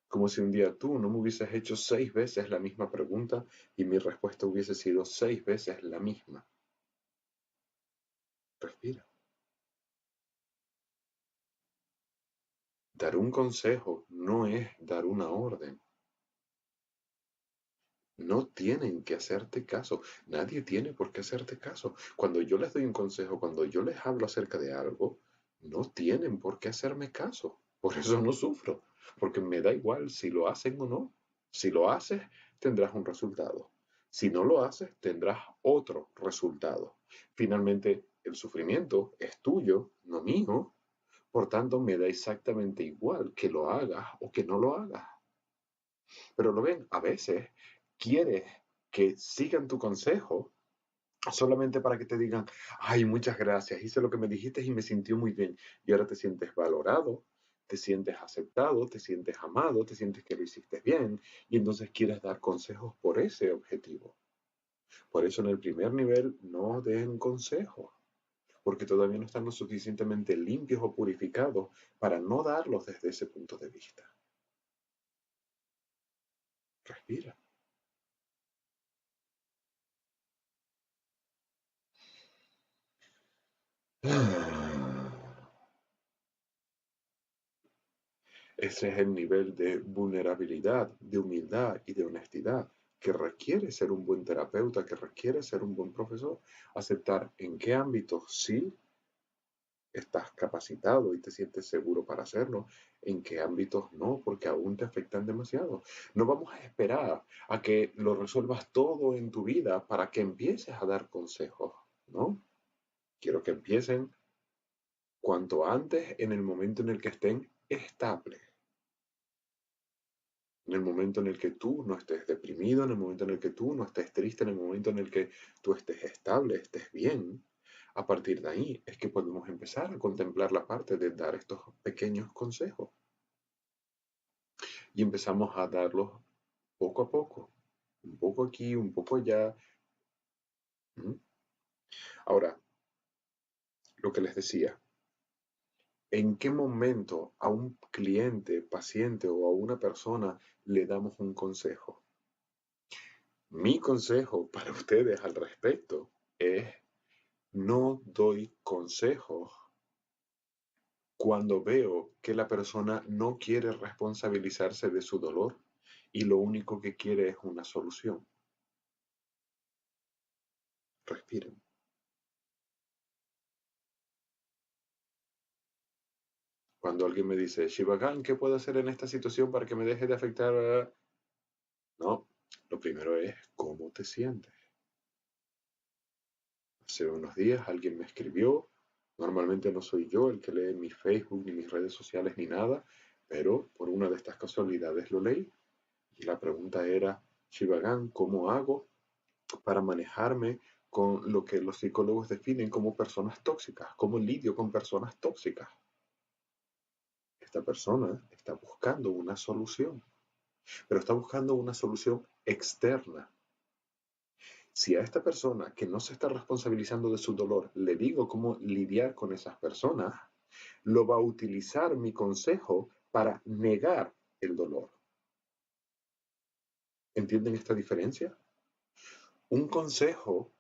Como si un día tú no me hubieses hecho 6 veces la misma pregunta y mi respuesta hubiese sido 6 veces la misma. Respira. Dar un consejo no es dar una orden. No tienen que hacerte caso. Nadie tiene por qué hacerte caso. Cuando yo les doy un consejo, cuando yo les hablo acerca de algo, no tienen por qué hacerme caso. Por eso no sufro, porque me da igual si lo hacen o no. Si lo haces, tendrás un resultado. Si no lo haces, tendrás otro resultado. Finalmente, el sufrimiento es tuyo, no mío. Por tanto, me da exactamente igual que lo hagas o que no lo hagas. Pero lo ven, a veces quieres que sigan tu consejo solamente para que te digan, ay, muchas gracias, hice lo que me dijiste y me sintió muy bien. Y ahora te sientes valorado, te sientes aceptado, te sientes amado, te sientes que lo hiciste bien y entonces quieres dar consejos por ese objetivo. Por eso en el primer nivel no den consejos, porque todavía no están lo suficientemente limpios o purificados para no darlos desde ese punto de vista. Respira. Ese es el nivel de vulnerabilidad, de humildad y de honestidad que requiere ser un buen terapeuta, que requiere ser un buen profesor. Aceptar en qué ámbitos sí estás capacitado y te sientes seguro para hacerlo, en qué ámbitos no, porque aún te afectan demasiado. No vamos a esperar a que lo resuelvas todo en tu vida para que empieces a dar consejos, ¿no? Quiero que empiecen cuanto antes en el momento en el que estén estables. En el momento en el que tú no estés deprimido, en el momento en el que tú no estés triste, en el momento en el que tú estés estable, estés bien, a partir de ahí es que podemos empezar a contemplar la parte de dar estos pequeños consejos y empezamos a darlos poco a poco, un poco aquí, un poco allá. ¿Mm? Ahora, lo que les decía, ¿en qué momento a un cliente, paciente o a una persona le damos un consejo? Mi consejo para ustedes al respecto es: no doy consejos cuando veo que la persona no quiere responsabilizarse de su dolor y lo único que quiere es una solución. Respiren. Cuando alguien me dice, Shivagan, ¿qué puedo hacer en esta situación para que me deje de afectar? No, lo primero es cómo te sientes. Hace unos días alguien me escribió, normalmente no soy yo el que lee mi Facebook ni mis redes sociales ni nada, pero por una de estas casualidades lo leí. Y la pregunta era, Shivagan, ¿cómo hago para manejarme con lo que los psicólogos definen como personas tóxicas? ¿Cómo lidio con personas tóxicas? Esta persona está buscando una solución, pero está buscando una solución externa. Si a esta persona que no se está responsabilizando de su dolor le digo cómo lidiar con esas personas, lo va a utilizar mi consejo para negar el dolor. ¿Entienden esta diferencia? Un consejo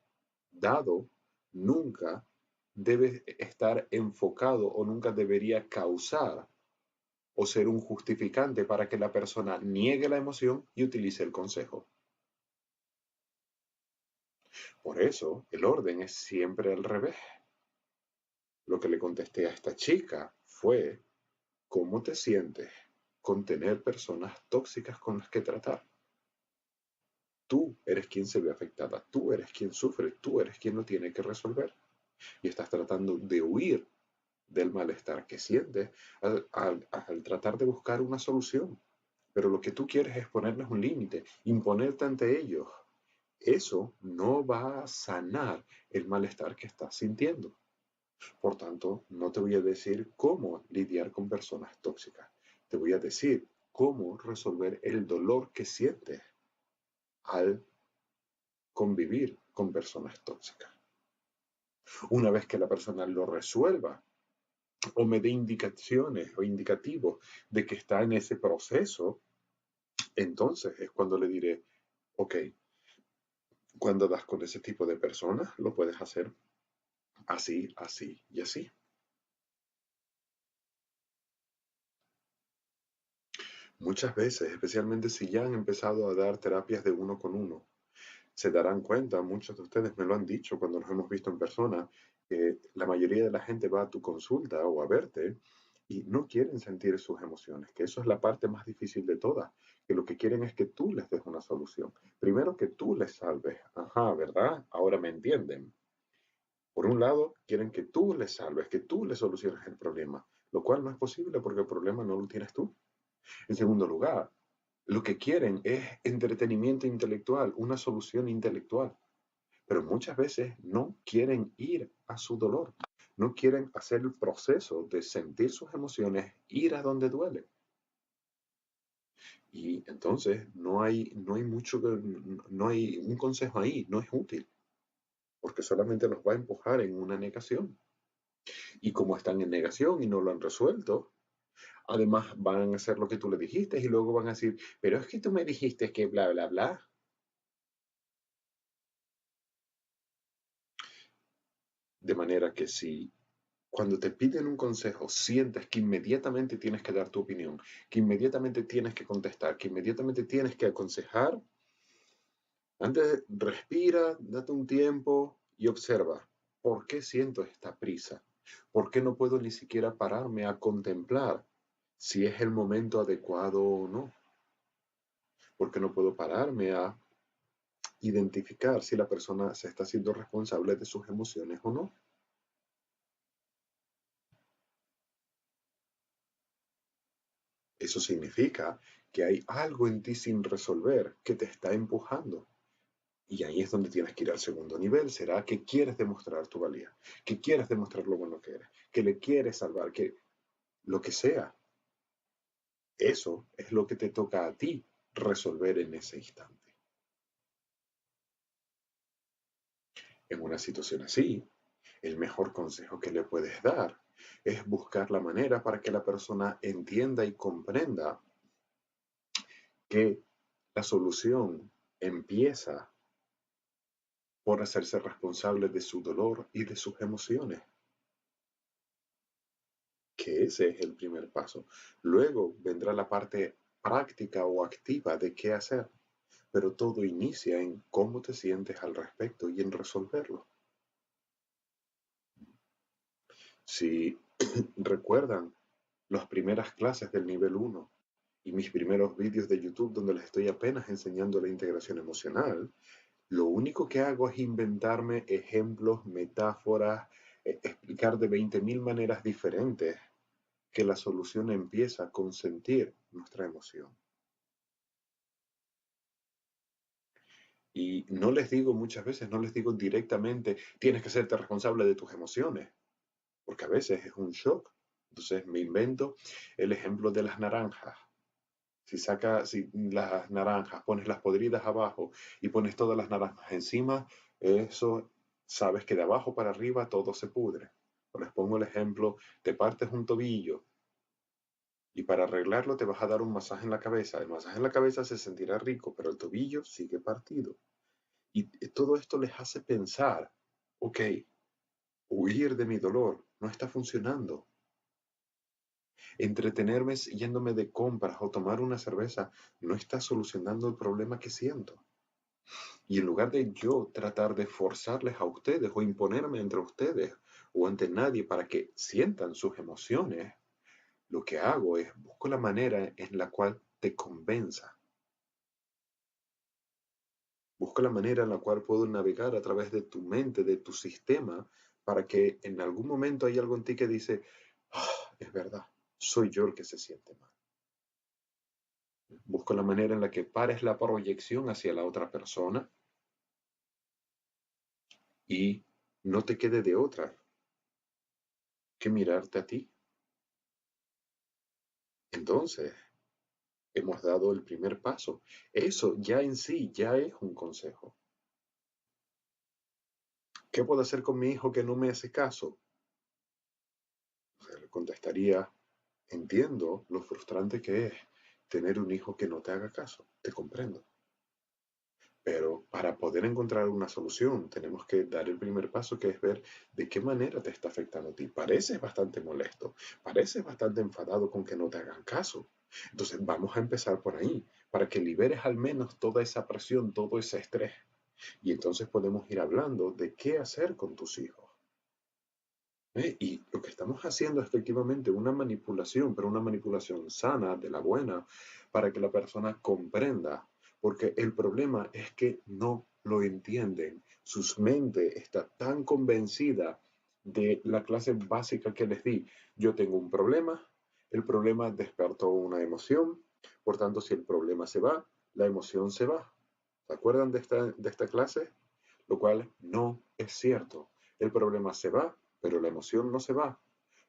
dado nunca debe estar enfocado o nunca debería causar o ser un justificante para que la persona niegue la emoción y utilice el consejo. Por eso, el orden es siempre al revés. Lo que le contesté a esta chica fue, ¿cómo te sientes con tener personas tóxicas con las que tratar? Tú eres quien se ve afectada, tú eres quien sufre, tú eres quien lo tiene que resolver. Y estás tratando de huir del malestar que sientes al tratar de buscar una solución. Pero lo que tú quieres es ponerles un límite, imponerte ante ellos. Eso no va a sanar el malestar que estás sintiendo. Por tanto, no te voy a decir cómo lidiar con personas tóxicas. Te voy a decir cómo resolver el dolor que sientes al convivir con personas tóxicas. Una vez que la persona lo resuelva o me dé indicaciones o indicativos de que está en ese proceso, entonces es cuando le diré, ok, cuando das con ese tipo de personas, lo puedes hacer así, así y así. Muchas veces, especialmente si ya han empezado a dar terapias de uno con uno, se darán cuenta, muchos de ustedes me lo han dicho cuando nos hemos visto en persona, que la mayoría de la gente va a tu consulta o a verte y no quieren sentir sus emociones, que eso es la parte más difícil de todas, que lo que quieren es que tú les des una solución. Primero que tú les salves. Ajá, ¿verdad? Ahora me entienden. Por un lado, quieren que tú les salves, que tú les soluciones el problema, lo cual no es posible porque el problema no lo tienes tú. En segundo lugar, Lo que quieren es entretenimiento intelectual, una solución intelectual, pero muchas veces no quieren ir a su dolor, no quieren hacer el proceso de sentir sus emociones, ir a donde duele. Y entonces no hay mucho, no hay un consejo ahí, no es útil, porque solamente los va a empujar en una negación. Y como están en negación y no lo han resuelto, además van a hacer lo que tú le dijiste y luego van a decir, pero es que tú me dijiste que bla, bla, bla. De manera que si cuando te piden un consejo sientes que inmediatamente tienes que dar tu opinión, que inmediatamente tienes que contestar, que inmediatamente tienes que aconsejar, antes respira, date un tiempo y observa, ¿por qué siento esta prisa? ¿Por qué no puedo ni siquiera pararme a contemplar si es el momento adecuado o no? ¿Por qué no puedo pararme a identificar si la persona se está haciendo responsable de sus emociones o no? Eso significa que hay algo en ti sin resolver que te está empujando. Y ahí es donde tienes que ir al segundo nivel. Será que quieres demostrar tu valía, que quieres demostrar lo bueno que eres, que le quieres salvar, que lo que sea. Eso es lo que te toca a ti resolver en ese instante. En una situación así, el mejor consejo que le puedes dar es buscar la manera para que la persona entienda y comprenda que la solución empieza por hacerse responsable de su dolor y de sus emociones, que ese es el primer paso. Luego vendrá la parte práctica o activa de qué hacer, pero todo inicia en cómo te sientes al respecto y en resolverlo. Si recuerdan las primeras clases del nivel 1 y mis primeros vídeos de YouTube donde les estoy apenas enseñando la integración emocional, lo único que hago es inventarme ejemplos, metáforas, explicar de 20.000 maneras diferentes que la solución empieza con sentir nuestra emoción. Y no les digo muchas veces, no les digo directamente, tienes que hacerte responsable de tus emociones, porque a veces es un shock. Entonces me invento el ejemplo de las naranjas. Si las naranjas, pones las podridas abajo y pones todas las naranjas encima, eso sabes que de abajo para arriba todo se pudre. Les pongo el ejemplo, te partes un tobillo y para arreglarlo te vas a dar un masaje en la cabeza. El masaje en la cabeza se sentirá rico, pero el tobillo sigue partido. Y todo esto les hace pensar, ok, huir de mi dolor no está funcionando. Entretenerme yéndome de compras o tomar una cerveza no está solucionando el problema que siento. Y en lugar de yo tratar de forzarles a ustedes o imponerme entre ustedes o ante nadie para que sientan sus emociones, lo que hago es busco la manera en la cual te convenza. Busco la manera en la cual puedo navegar a través de tu mente, de tu sistema, para que en algún momento hay algo en ti que dice, es verdad, soy yo el que se siente mal. Busco la manera en la que pares la proyección hacia la otra persona y no te quede de otra que mirarte a ti. Entonces, hemos dado el primer paso. Eso ya en sí ya es un consejo. ¿Qué puedo hacer con mi hijo que no me hace caso? O sea, le contestaría, entiendo lo frustrante que es tener un hijo que no te haga caso. Te comprendo. Pero para poder encontrar una solución, tenemos que dar el primer paso, que es ver de qué manera te está afectando a ti. Pareces bastante molesto, pareces bastante enfadado con que no te hagan caso. Entonces vamos a empezar por ahí, para que liberes al menos toda esa presión, todo ese estrés. Y entonces podemos ir hablando de qué hacer con tus hijos. Y lo que estamos haciendo es efectivamente una manipulación, pero una manipulación sana, de la buena, para que la persona comprenda. Porque el problema es que no lo entienden. Su mente está tan convencida de la clase básica que les di. Yo tengo un problema, el problema despertó una emoción, Por tanto, si el problema se va, la emoción se va. ¿Se acuerdan de esta clase? Lo cual no es cierto. El problema se va, pero la emoción no se va.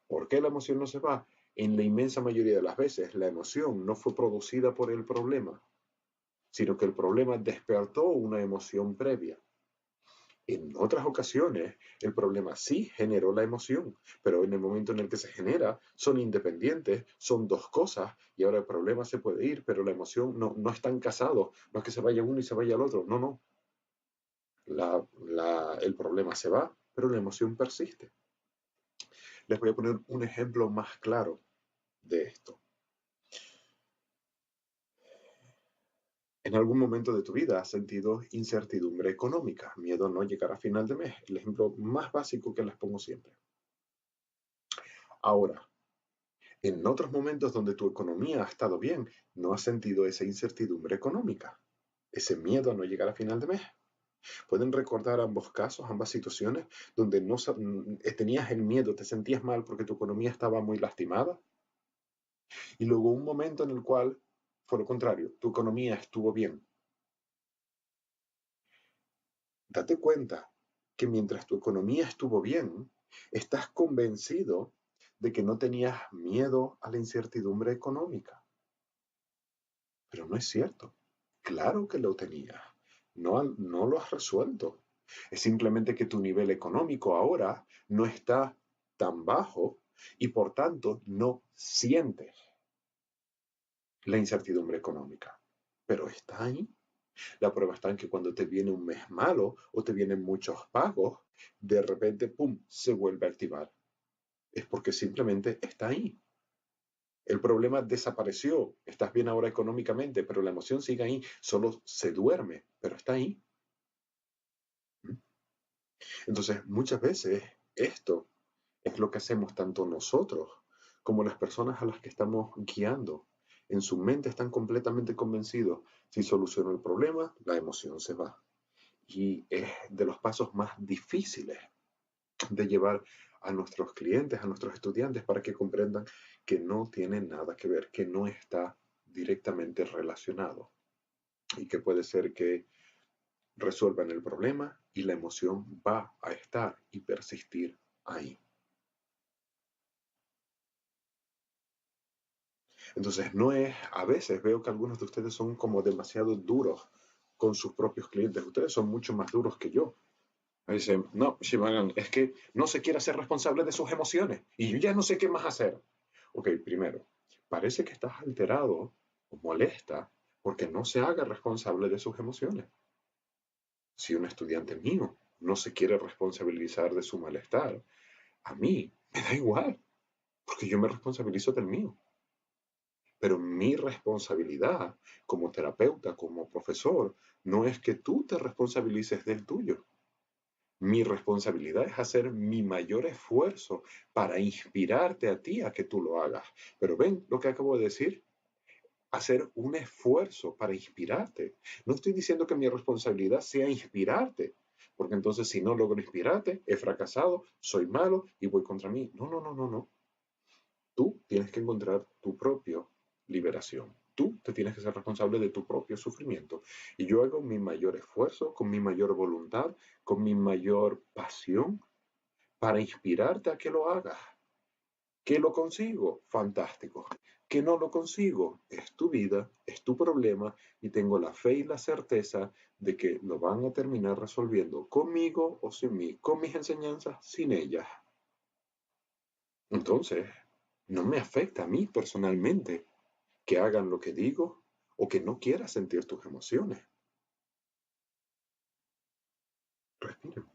¿Por qué la emoción no se va? En la inmensa mayoría de las veces, la emoción no fue producida por el problema, sino que el problema despertó una emoción previa. En otras ocasiones, el problema sí generó la emoción, pero en el momento en el que se genera, son independientes, son dos cosas, y ahora el problema se puede ir, pero la emoción no están casados, no es que se vaya uno y se vaya el otro, no, no. El problema se va, pero la emoción persiste. Les voy a poner un ejemplo más claro de esto. En algún momento de tu vida has sentido incertidumbre económica, miedo a no llegar a final de mes, el ejemplo más básico que les pongo siempre. Ahora, en otros momentos donde tu economía ha estado bien, no has sentido esa incertidumbre económica, ese miedo a no llegar a final de mes. ¿Pueden recordar ambos casos, ambas situaciones, donde no tenías el miedo, te sentías mal porque tu economía estaba muy lastimada? Y luego un momento en el cual fue lo contrario, tu economía estuvo bien. Date cuenta que mientras tu economía estuvo bien, estás convencido de que no tenías miedo a la incertidumbre económica. Pero no es cierto. Claro que lo tenías. No lo has resuelto. Es simplemente que tu nivel económico ahora no está tan bajo y por tanto no sientes la incertidumbre económica. Pero está ahí. La prueba está en que cuando te viene un mes malo o te vienen muchos pagos, de repente, ¡pum!, se vuelve a activar. Es porque simplemente está ahí. El problema desapareció. Estás bien ahora económicamente, pero la emoción sigue ahí. Solo se duerme, pero está ahí. Entonces, muchas veces esto es lo que hacemos tanto nosotros como las personas a las que estamos guiando. En su mente están completamente convencidos. Si soluciono el problema, la emoción se va. Y es de los pasos más difíciles de llevar a nuestros clientes, a nuestros estudiantes, para que comprendan que no tiene nada que ver, que no está directamente relacionado y que puede ser que resuelvan el problema y la emoción va a estar y persistir ahí. Entonces, no es, a veces veo que algunos de ustedes son como demasiado duros con sus propios clientes. Ustedes son mucho más duros que yo. Me dicen, no, Shivagan, es que no se quiere hacer responsable de sus emociones y yo ya no sé qué más hacer. Ok, primero, parece que estás alterado o molesta porque no se haga responsable de sus emociones. Si un estudiante mío no se quiere responsabilizar de su malestar, a mí me da igual, porque yo me responsabilizo del mío. Pero mi responsabilidad como terapeuta, como profesor, no es que tú te responsabilices del tuyo. Mi responsabilidad es hacer mi mayor esfuerzo para inspirarte a ti a que tú lo hagas. Pero ven lo que acabo de decir, hacer un esfuerzo para inspirarte. No estoy diciendo que mi responsabilidad sea inspirarte, porque entonces si no logro inspirarte, he fracasado, soy malo y voy contra mí. No, no, no, no, no. Tú tienes que encontrar tu propia liberación. Tú te tienes que ser responsable de tu propio sufrimiento. Y yo hago mi mayor esfuerzo, con mi mayor voluntad, con mi mayor pasión, para inspirarte a que lo hagas. ¿Que lo consigo? Fantástico. ¿Que no lo consigo? Es tu vida, es tu problema y tengo la fe y la certeza de que lo van a terminar resolviendo conmigo o sin mí, con mis enseñanzas, sin ellas. Entonces, no me afecta a mí personalmente que hagan lo que digo o que no quieras sentir tus emociones. Respira.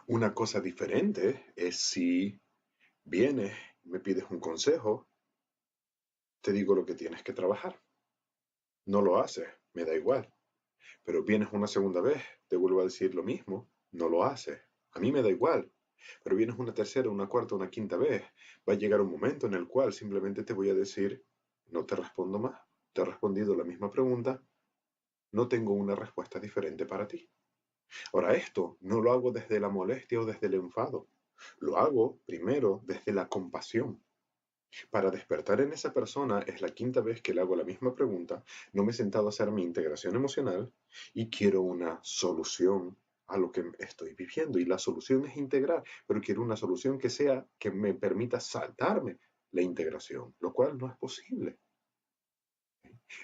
Una cosa diferente es si vienes, me pides un consejo, te digo lo que tienes que trabajar. No lo haces, me da igual. Pero vienes una segunda vez, te vuelvo a decir lo mismo, no lo haces. A mí me da igual. Pero vienes una tercera, una cuarta, una quinta vez, va a llegar un momento en el cual simplemente te voy a decir, no te respondo más. Te he respondido la misma pregunta, no tengo una respuesta diferente para ti. Ahora, esto no lo hago desde la molestia o desde el enfado. Lo hago primero desde la compasión. Para despertar en esa persona es la quinta vez que le hago la misma pregunta, no me he sentado a hacer mi integración emocional y quiero una solución a lo que estoy viviendo. Y la solución es integrar, pero quiero una solución que sea que me permita saltarme la integración, lo cual no es posible.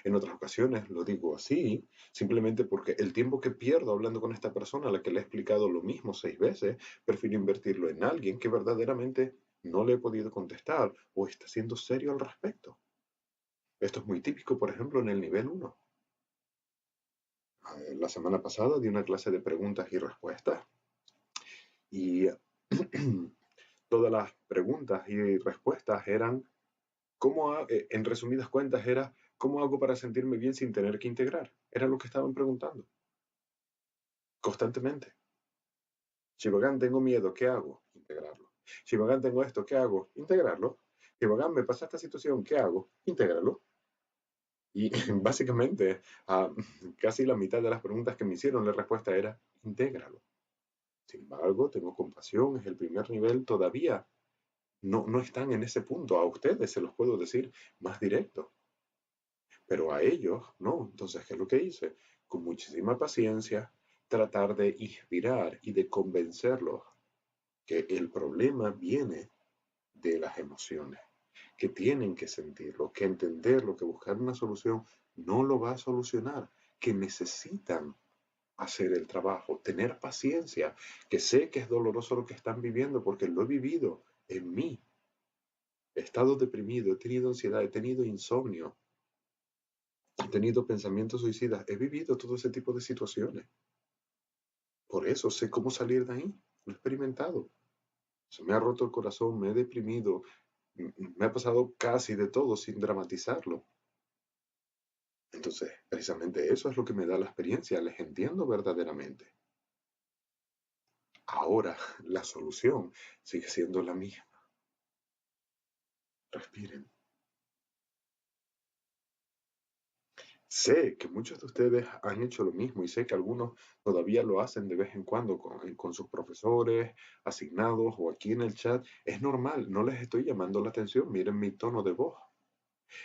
En otras ocasiones lo digo así, simplemente porque el tiempo que pierdo hablando con esta persona a la que le he explicado lo mismo 6 veces, prefiero invertirlo en alguien que verdaderamente no le he podido contestar o está siendo serio al respecto. Esto es muy típico, por ejemplo, en el nivel 1. La semana pasada di una clase de preguntas y respuestas y todas las preguntas y respuestas eran, en resumidas cuentas, era, ¿cómo hago para sentirme bien sin tener que integrar? Era lo que estaban preguntando constantemente. Shibagán, tengo miedo, ¿qué hago? Integrarlo. Shibagán, tengo esto, ¿qué hago? Integrarlo. Shibagán, me pasa esta situación, ¿qué hago? Integrarlo. Y básicamente, a casi la mitad de las preguntas que me hicieron, la respuesta era, intégralo. Sin embargo, tengo compasión, es el primer nivel, todavía no están en ese punto. A ustedes se los puedo decir más directo, pero a ellos no. Entonces, ¿qué es lo que hice? Con muchísima paciencia, tratar de inspirar y de convencerlos que el problema viene de las emociones, que tienen que sentirlo, que entenderlo, que buscar una solución no lo va a solucionar, que necesitan hacer el trabajo, tener paciencia, que sé que es doloroso lo que están viviendo porque lo he vivido en mí. He estado deprimido, he tenido ansiedad, he tenido insomnio, he tenido pensamientos suicidas, he vivido todo ese tipo de situaciones. Por eso sé cómo salir de ahí, lo he experimentado. Se me ha roto el corazón, me he deprimido, me ha pasado casi de todo sin dramatizarlo. Entonces, precisamente eso es lo que me da la experiencia, les entiendo verdaderamente. Ahora, la solución sigue siendo la misma. Respiren. Sé que muchos de ustedes han hecho lo mismo y sé que algunos todavía lo hacen de vez en cuando con sus profesores asignados o aquí en el chat. Es normal, no les estoy llamando la atención, miren mi tono de voz.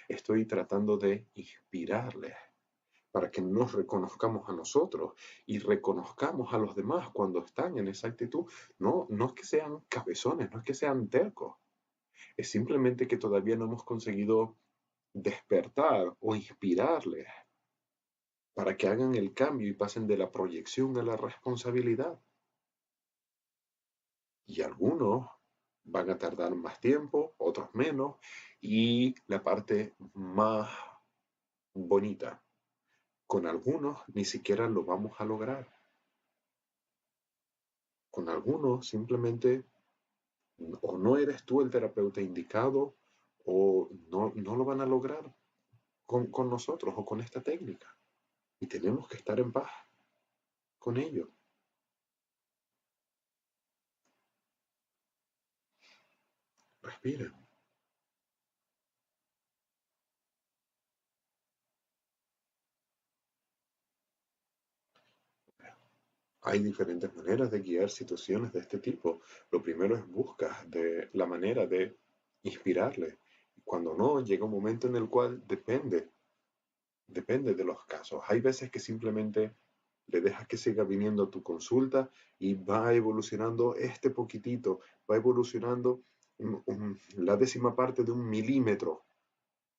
Estoy tratando de inspirarles para que nos reconozcamos a nosotros y reconozcamos a los demás cuando están en esa actitud. No es que sean cabezones, no es que sean tercos, es simplemente que todavía no hemos conseguido despertar o inspirarles para que hagan el cambio y pasen de la proyección a la responsabilidad. Y algunos van a tardar más tiempo, otros menos, y la parte más bonita, con algunos ni siquiera lo vamos a lograr. Con algunos simplemente o no eres tú el terapeuta indicado o no lo van a lograr con nosotros o con esta técnica. Y tenemos que estar en paz con ello. Respiren. Hay diferentes maneras de guiar situaciones de este tipo. Lo primero es buscar de la manera de inspirarle. Cuando no, llega un momento en el cual depende de los casos. Hay veces que simplemente le dejas que siga viniendo a tu consulta y va evolucionando este poquitito, va evolucionando la décima parte de un milímetro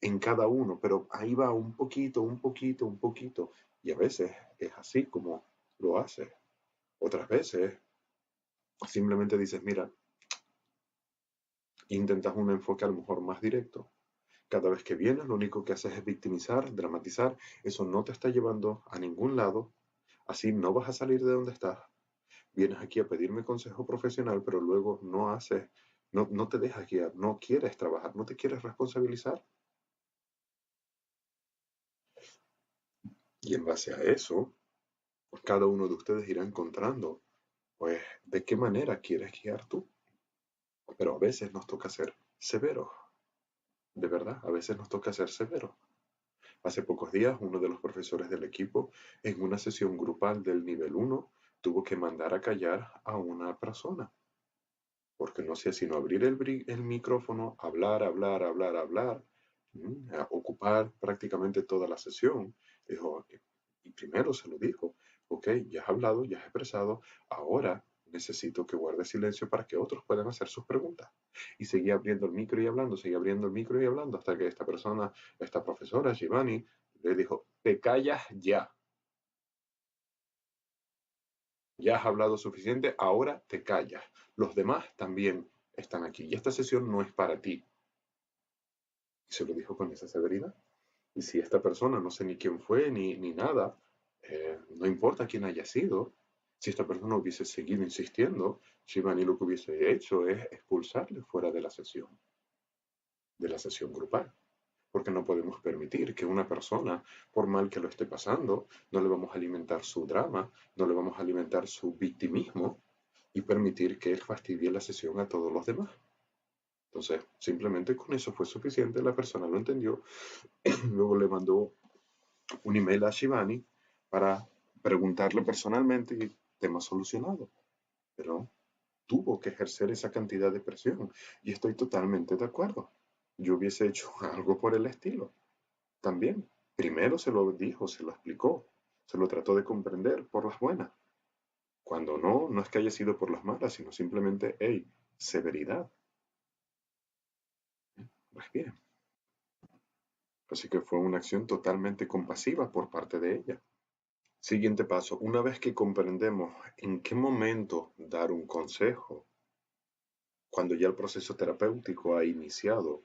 en cada uno, pero ahí va un poquito, un poquito, un poquito. Y a veces es así como lo hace. Otras veces simplemente dices, mira, intentas un enfoque a lo mejor más directo. Cada vez que vienes, lo único que haces es victimizar, dramatizar. Eso no te está llevando a ningún lado. Así no vas a salir de donde estás. Vienes aquí a pedirme consejo profesional, pero luego no te dejas guiar, no quieres trabajar, no te quieres responsabilizar. Y en base a eso, cada uno de ustedes irá encontrando, pues, de qué manera quieres guiar tú. Pero a veces nos toca ser severos, de verdad, a veces nos toca ser severos. Hace pocos días, uno de los profesores del equipo, en una sesión grupal del nivel 1, tuvo que mandar a callar a una persona. porque no hacía sino abrir el micrófono, hablar, hablar, hablar, hablar, a ocupar prácticamente toda la sesión. Dijo, y primero se lo dijo, ok, ya has hablado, ya has expresado, ahora necesito que guardes silencio para que otros puedan hacer sus preguntas. Y seguía abriendo el micro y hablando, seguía abriendo el micro y hablando, hasta que esta persona, esta profesora, Shivani, le dijo, te callas ya. Ya has hablado suficiente, ahora te callas. Los demás también están aquí. Y esta sesión no es para ti. Y se lo dijo con esa severidad. Y si esta persona, no sé ni quién fue, ni nada, no importa quién haya sido, si esta persona hubiese seguido insistiendo, Shivani lo que hubiese hecho es expulsarle fuera de la sesión grupal. Porque no podemos permitir que una persona, por mal que lo esté pasando, no le vamos a alimentar su drama, no le vamos a alimentar su victimismo y permitir que él fastidie la sesión a todos los demás. Entonces, simplemente con eso fue suficiente, la persona lo entendió, luego le mandó un email a Shivani para preguntarle personalmente y tema solucionado. Pero tuvo que ejercer esa cantidad de presión y estoy totalmente de acuerdo. Yo hubiese hecho algo por el estilo también. Primero se lo dijo, se lo explicó, se lo trató de comprender por las buenas. Cuando no, no es que haya sido por las malas, sino simplemente, hey, severidad. Pues bien. Así que fue una acción totalmente compasiva por parte de ella. Siguiente paso, una vez que comprendemos en qué momento dar un consejo, cuando ya el proceso terapéutico ha iniciado,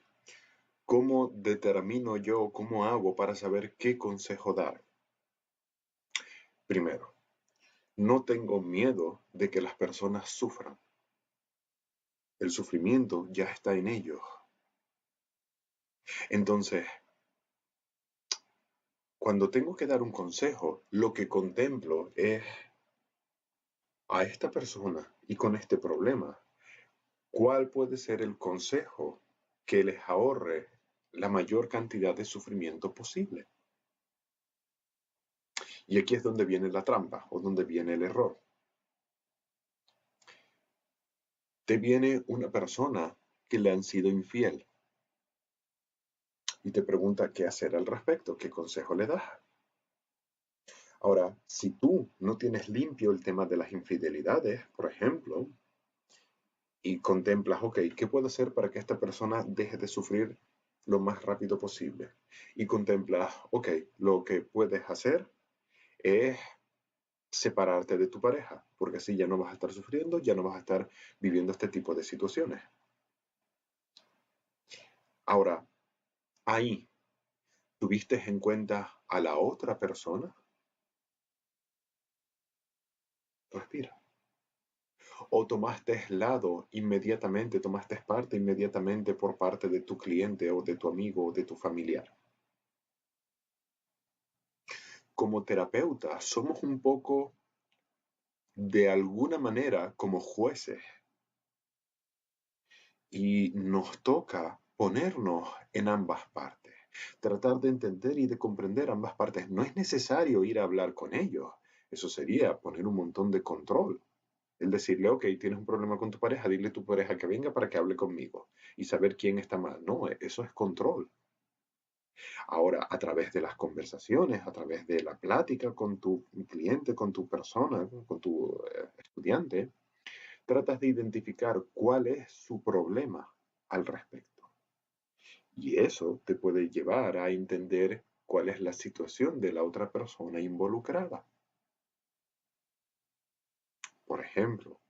¿cómo determino yo, cómo hago para saber qué consejo dar? Primero, no tengo miedo de que las personas sufran. El sufrimiento ya está en ellos. Entonces, cuando tengo que dar un consejo, lo que contemplo es a esta persona y con este problema, ¿cuál puede ser el consejo que les ahorre la mayor cantidad de sufrimiento posible? Y aquí es donde viene la trampa o donde viene el error. Te viene una persona que le han sido infiel y te pregunta qué hacer al respecto, qué consejo le das. Ahora, si tú no tienes limpio el tema de las infidelidades, por ejemplo, y contemplas, ok, ¿qué puedo hacer para que esta persona deje de sufrir lo más rápido posible? Y contemplas, ok, lo que puedes hacer es separarte de tu pareja, porque así ya no vas a estar sufriendo, ya no vas a estar viviendo este tipo de situaciones. Ahora, ahí, ¿tuviste en cuenta a la otra persona? Respira. ¿O tomaste lado inmediatamente, tomaste parte inmediatamente por parte de tu cliente o de tu amigo o de tu familiar? Como terapeutas somos un poco, de alguna manera, como jueces y nos toca ponernos en ambas partes, tratar de entender y de comprender ambas partes. No es necesario ir a hablar con ellos, eso sería poner un montón de control. El decirle, ok, tienes un problema con tu pareja, dile a tu pareja que venga para que hable conmigo y saber quién está mal. No, eso es control. Ahora, a través de las conversaciones, a través de la plática con tu cliente, con tu persona, con tu estudiante, tratas de identificar cuál es su problema al respecto. Y eso te puede llevar a entender cuál es la situación de la otra persona involucrada. Por ejemplo,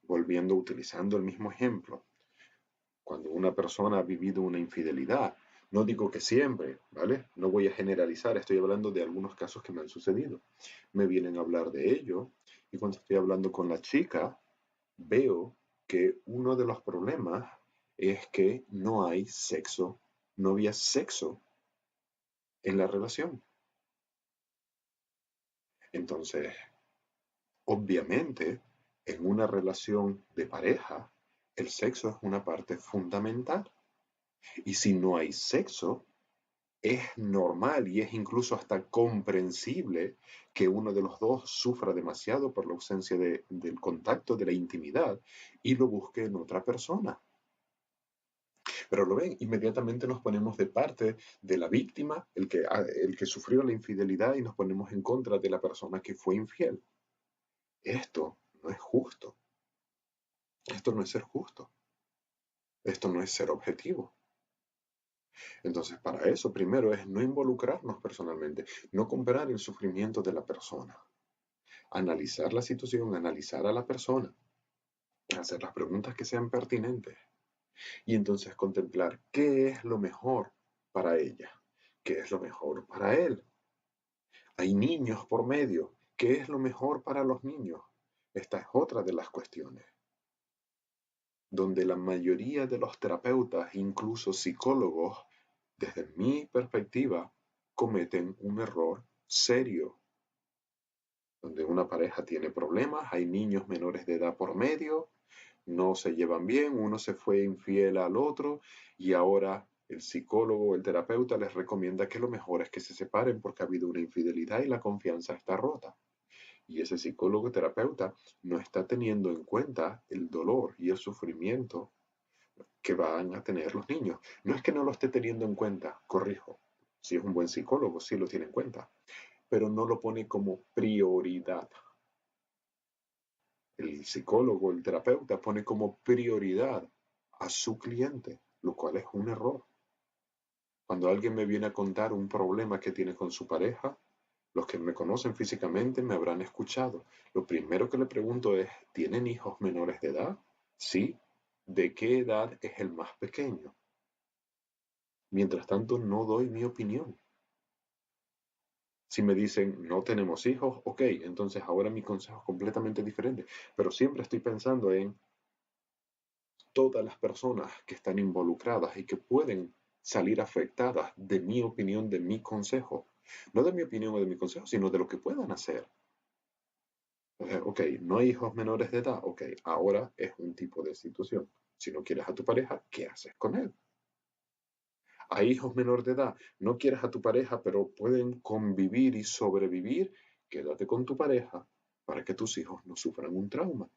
volviendo utilizando el mismo ejemplo, cuando una persona ha vivido una infidelidad, no digo que siempre, ¿vale? No voy a generalizar, estoy hablando de algunos casos que me han sucedido. Me vienen a hablar de ello y cuando estoy hablando con la chica, veo que uno de los problemas es que no hay sexo, no había sexo en la relación. Entonces, obviamente, en una relación de pareja, el sexo es una parte fundamental. Y si no hay sexo, es normal y es incluso hasta comprensible que uno de los dos sufra demasiado por la ausencia del contacto, de la intimidad, y lo busque en otra persona. Pero lo ven, inmediatamente nos ponemos de parte de la víctima, el que sufrió la infidelidad, y nos ponemos en contra de la persona que fue infiel. Esto no es justo. Esto no es ser justo. Esto no es ser objetivo. Entonces, para eso, primero es no involucrarnos personalmente, no comprar el sufrimiento de la persona, analizar la situación, analizar a la persona, hacer las preguntas que sean pertinentes y entonces contemplar qué es lo mejor para ella, qué es lo mejor para él. Hay niños por medio, ¿qué es lo mejor para los niños? Esta es otra de las cuestiones, donde la mayoría de los terapeutas, incluso psicólogos, desde mi perspectiva, cometen un error serio, donde una pareja tiene problemas, hay niños menores de edad por medio, no se llevan bien, uno se fue infiel al otro y ahora el psicólogo o el terapeuta les recomienda que lo mejor es que se separen porque ha habido una infidelidad y la confianza está rota. Y ese psicólogo terapeuta no está teniendo en cuenta el dolor y el sufrimiento que van a tener los niños. No es que no lo esté teniendo en cuenta, corrijo. Si es un buen psicólogo, sí lo tiene en cuenta, pero no lo pone como prioridad. El psicólogo, el terapeuta pone como prioridad a su cliente, lo cual es un error. Cuando alguien me viene a contar un problema que tiene con su pareja, los que me conocen físicamente me habrán escuchado. Lo primero que le pregunto es, ¿tienen hijos menores de edad? Sí. ¿De qué edad es el más pequeño? Mientras tanto, no doy mi opinión. Si me dicen, no tenemos hijos, ok, entonces ahora mi consejo es completamente diferente. Pero siempre estoy pensando en todas las personas que están involucradas y que pueden salir afectadas de mi opinión, de mi consejo. No de mi opinión o de mi consejo, sino de lo que puedan hacer. Ok, no hay hijos menores de edad. Ok, ahora es un tipo de situación. Si no quieres a tu pareja, ¿qué haces con él? Hay hijos menores de edad. No quieres a tu pareja, pero pueden convivir y sobrevivir. Quédate con tu pareja para que tus hijos no sufran un trauma.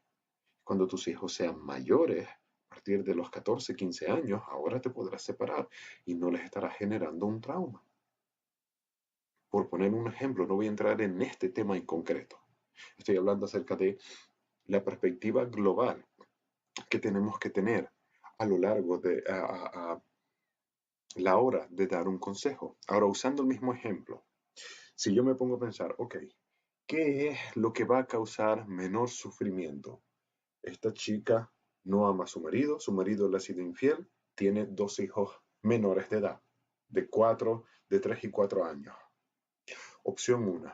Cuando tus hijos sean mayores, a partir de los 14, 15 años, ahora te podrás separar y no les estarás generando un trauma. Por poner un ejemplo, no voy a entrar en este tema en concreto. Estoy hablando acerca de la perspectiva global que tenemos que tener a lo largo de a la hora de dar un consejo. Ahora, usando el mismo ejemplo, si yo me pongo a pensar, ok, ¿qué es lo que va a causar menor sufrimiento? Esta chica no ama a su marido le ha sido infiel, tiene dos hijos menores de edad, de 4, de 3 y 4 años. Opción 1,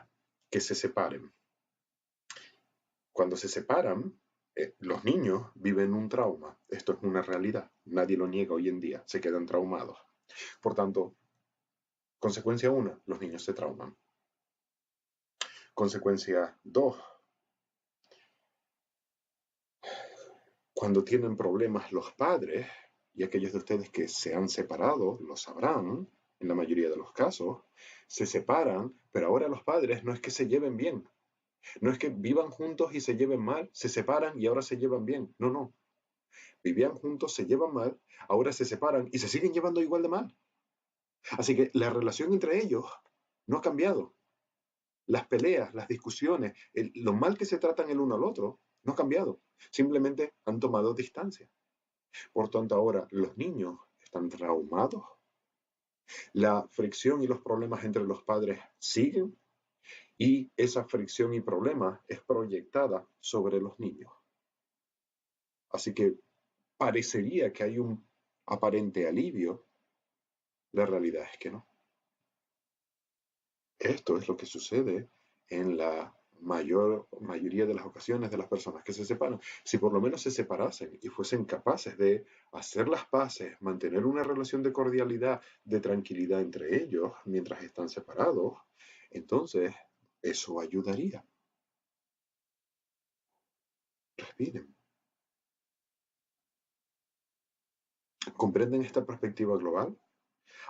que se separen. Cuando se separan, los niños viven un trauma. Esto es una realidad. Nadie lo niega hoy en día. Se quedan traumados. Por tanto, consecuencia 1, los niños se trauman. Consecuencia 2, cuando tienen problemas los padres, y aquellos de ustedes que se han separado lo sabrán, en la mayoría de los casos, se separan, pero ahora los padres no es que se lleven bien, no es que vivan juntos y se lleven mal, se separan y ahora se llevan bien, no, no, vivían juntos, se llevan mal, ahora se separan y se siguen llevando igual de mal. Así que la relación entre ellos no ha cambiado. Las peleas, las discusiones, lo mal que se tratan el uno al otro, no ha cambiado. Simplemente han tomado distancia. Por tanto, ahora los niños están traumados, la fricción y los problemas entre los padres siguen y esa fricción y problemas es proyectada sobre los niños. Así que parecería que hay un aparente alivio, la realidad es que no. Esto es lo que sucede en la mayoría de las ocasiones de las personas que se separan. Si por lo menos se separasen y fuesen capaces de hacer las paces, mantener una relación de cordialidad, de tranquilidad entre ellos mientras están separados, entonces eso ayudaría. Respiren. ¿Comprenden esta perspectiva global?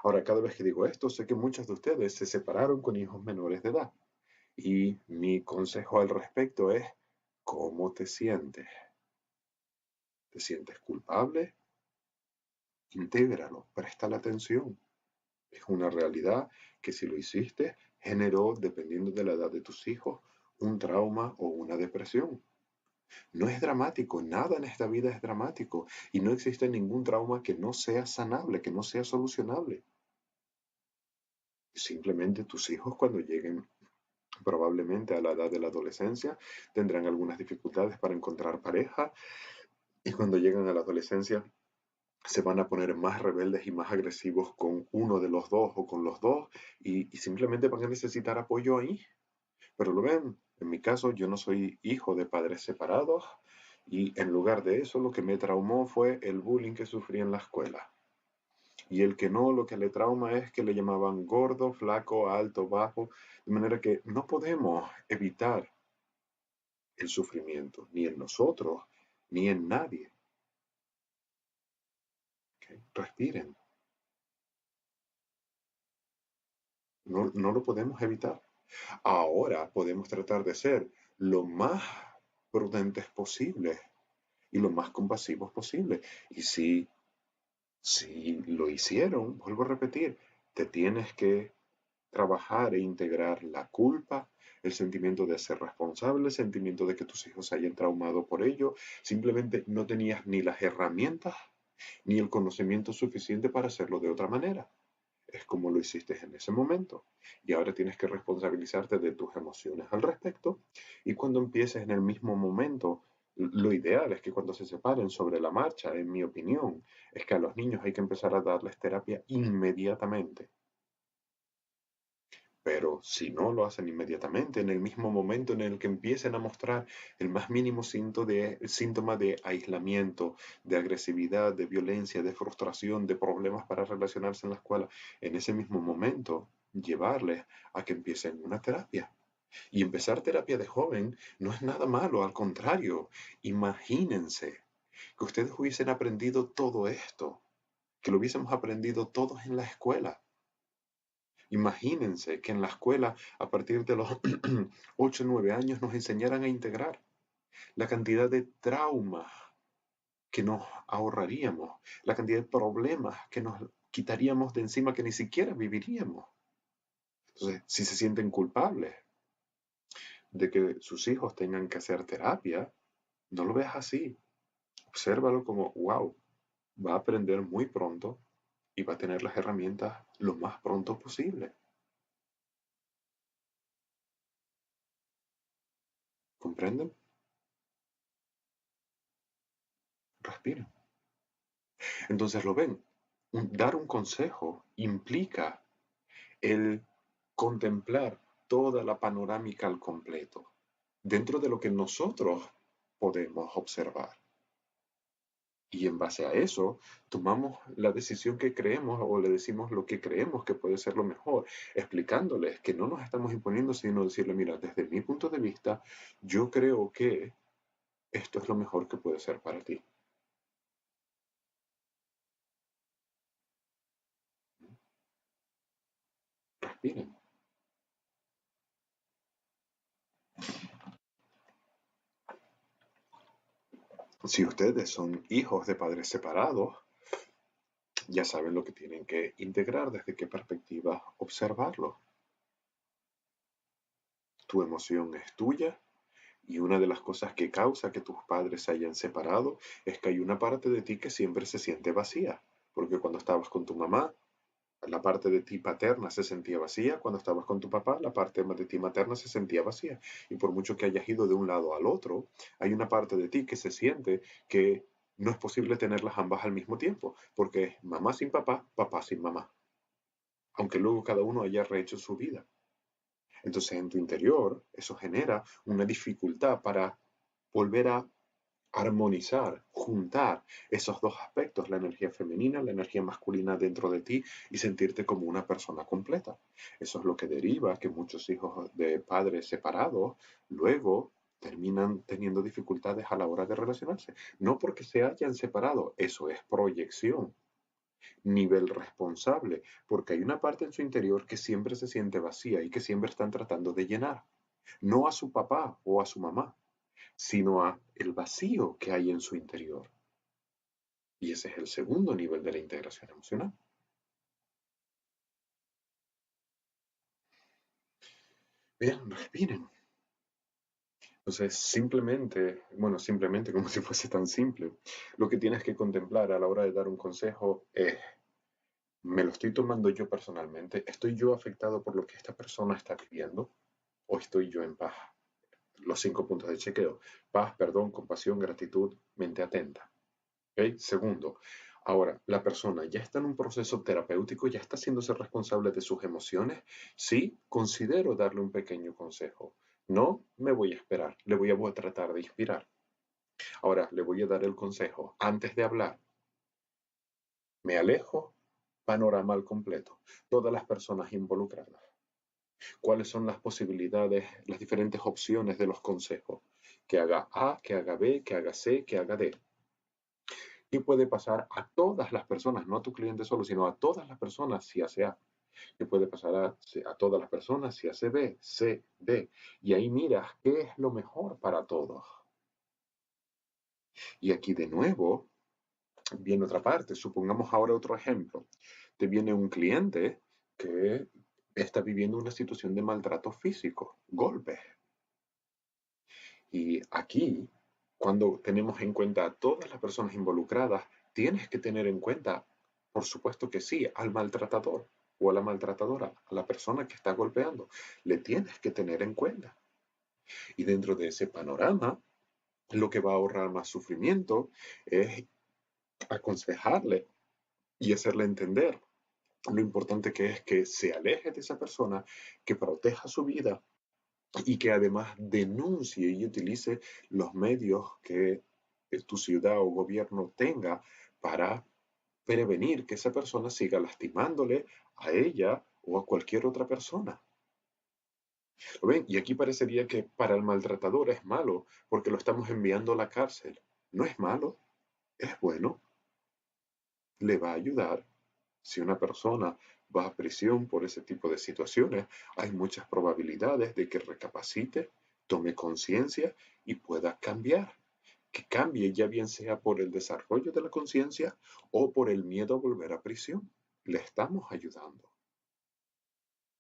Ahora, cada vez que digo esto, sé que muchos de ustedes se separaron con hijos menores de edad. Y mi consejo al respecto es, ¿cómo te sientes? ¿Te sientes culpable? Intégralo, presta la atención. Es una realidad que si lo hiciste, generó, dependiendo de la edad de tus hijos, un trauma o una depresión. No es dramático, nada en esta vida es dramático y no existe ningún trauma que no sea sanable, que no sea solucionable. Simplemente tus hijos cuando lleguen probablemente a la edad de la adolescencia tendrán algunas dificultades para encontrar pareja y cuando llegan a la adolescencia se van a poner más rebeldes y más agresivos con uno de los dos o con los dos y simplemente van a necesitar apoyo ahí. Pero lo ven, en mi caso yo no soy hijo de padres separados y en lugar de eso lo que me traumó fue el bullying que sufrí en la escuela. Y el que no, lo que le trauma es que le llamaban gordo, flaco, alto, bajo, de manera que no podemos evitar el sufrimiento, ni en nosotros, ni en nadie. ¿Okay? Respiren, no lo podemos evitar. Ahora podemos tratar de ser lo más prudentes posible y lo más compasivos posible. Y si lo hicieron, vuelvo a repetir, te tienes que trabajar e integrar la culpa, el sentimiento de ser responsable, el sentimiento de que tus hijos se hayan traumado por ello. Simplemente no tenías ni las herramientas ni el conocimiento suficiente para hacerlo de otra manera. Es como lo hiciste en ese momento. Y ahora tienes que responsabilizarte de tus emociones al respecto. Y cuando empieces en el mismo momento, lo ideal es que cuando se separen sobre la marcha, en mi opinión, es que a los niños hay que empezar a darles terapia inmediatamente. Pero si no lo hacen inmediatamente, en el mismo momento en el que empiecen a mostrar el más mínimo síntoma de aislamiento, de agresividad, de violencia, de frustración, de problemas para relacionarse en la escuela, en ese mismo momento llevarles a que empiecen una terapia. Y empezar terapia de joven no es nada malo, al contrario, imagínense que ustedes hubiesen aprendido todo esto, que lo hubiésemos aprendido todos en la escuela. Imagínense que en la escuela, a partir de los 8 o 9 años, nos enseñaran a integrar la cantidad de traumas que nos ahorraríamos, la cantidad de problemas que nos quitaríamos de encima que ni siquiera viviríamos. Entonces, si se sienten culpables de que sus hijos tengan que hacer terapia, no lo veas así. Obsérvalo como, wow, va a aprender muy pronto y va a tener las herramientas lo más pronto posible. ¿Comprenden? Respira. Entonces lo ven. Dar un consejo implica el contemplar toda la panorámica al completo, dentro de lo que nosotros podemos observar. Y en base a eso, tomamos la decisión que creemos o le decimos lo que creemos que puede ser lo mejor, explicándoles que no nos estamos imponiendo, sino decirle, mira, desde mi punto de vista, yo creo que esto es lo mejor que puede ser para ti. Respiren. Si ustedes son hijos de padres separados, ya saben lo que tienen que integrar, desde qué perspectiva observarlo. Tu emoción es tuya y una de las cosas que causa que tus padres se hayan separado es que hay una parte de ti que siempre se siente vacía, porque cuando estabas con tu mamá, la parte de ti paterna se sentía vacía, cuando estabas con tu papá, la parte de ti materna se sentía vacía. Y por mucho que hayas ido de un lado al otro, hay una parte de ti que se siente que no es posible tenerlas ambas al mismo tiempo, porque es mamá sin papá, papá sin mamá, aunque luego cada uno haya rehecho su vida. Entonces en tu interior eso genera una dificultad para volver a armonizar, juntar esos dos aspectos, la energía femenina, la energía masculina dentro de ti y sentirte como una persona completa. Eso es lo que deriva que muchos hijos de padres separados luego terminan teniendo dificultades a la hora de relacionarse. No porque se hayan separado, eso es proyección. nivel responsable, porque hay una parte en su interior que siempre se siente vacía y que siempre están tratando de llenar, no a su papá o a su mamá, sino a el vacío que hay en su interior. Y ese es el segundo nivel de la integración emocional. Bien, respiren. Entonces, simplemente, bueno, simplemente como si fuese tan simple, lo que tienes que contemplar a la hora de dar un consejo es, ¿me lo estoy tomando yo personalmente? ¿Estoy yo afectado por lo que esta persona está viviendo? ¿O estoy yo en paz? Los 5 puntos de chequeo: paz, perdón, compasión, gratitud, mente atenta. ¿Ok? Segundo, ahora, la persona ya está en un proceso terapéutico, ya está haciéndose responsable de sus emociones. Sí, considero darle un pequeño consejo. No me voy a esperar, le voy a tratar de inspirar. Ahora, le voy a dar el consejo. Antes de hablar, me alejo, panorama al completo. Todas las personas involucradas. ¿Cuáles son las posibilidades, las diferentes opciones de los consejos? Que haga A, que haga B, que haga C, que haga D. ¿Qué puede pasar a todas las personas, no a tu cliente solo, sino a todas las personas si hace A? ¿Qué puede pasar a todas las personas si hace B, C, D? Y ahí miras qué es lo mejor para todos. Y aquí de nuevo viene otra parte. Supongamos ahora otro ejemplo. Te viene un cliente que está viviendo una situación de maltrato físico, golpes. Y aquí, cuando tenemos en cuenta a todas las personas involucradas, tienes que tener en cuenta, por supuesto que sí, al maltratador o a la maltratadora, a la persona que está golpeando. Le tienes que tener en cuenta. Y dentro de ese panorama, lo que va a ahorrar más sufrimiento es aconsejarle y hacerle entender lo importante que es que se aleje de esa persona, que proteja su vida y que además denuncie y utilice los medios que tu ciudad o gobierno tenga para prevenir que esa persona siga lastimándole a ella o a cualquier otra persona. ¿Lo ven? Y aquí parecería que para el maltratador es malo porque lo estamos enviando a la cárcel. No es malo, es bueno, le va a ayudar. Si una persona va a prisión por ese tipo de situaciones, hay muchas probabilidades de que recapacite, tome conciencia y pueda cambiar. Que cambie ya bien sea por el desarrollo de la conciencia o por el miedo a volver a prisión. Le estamos ayudando.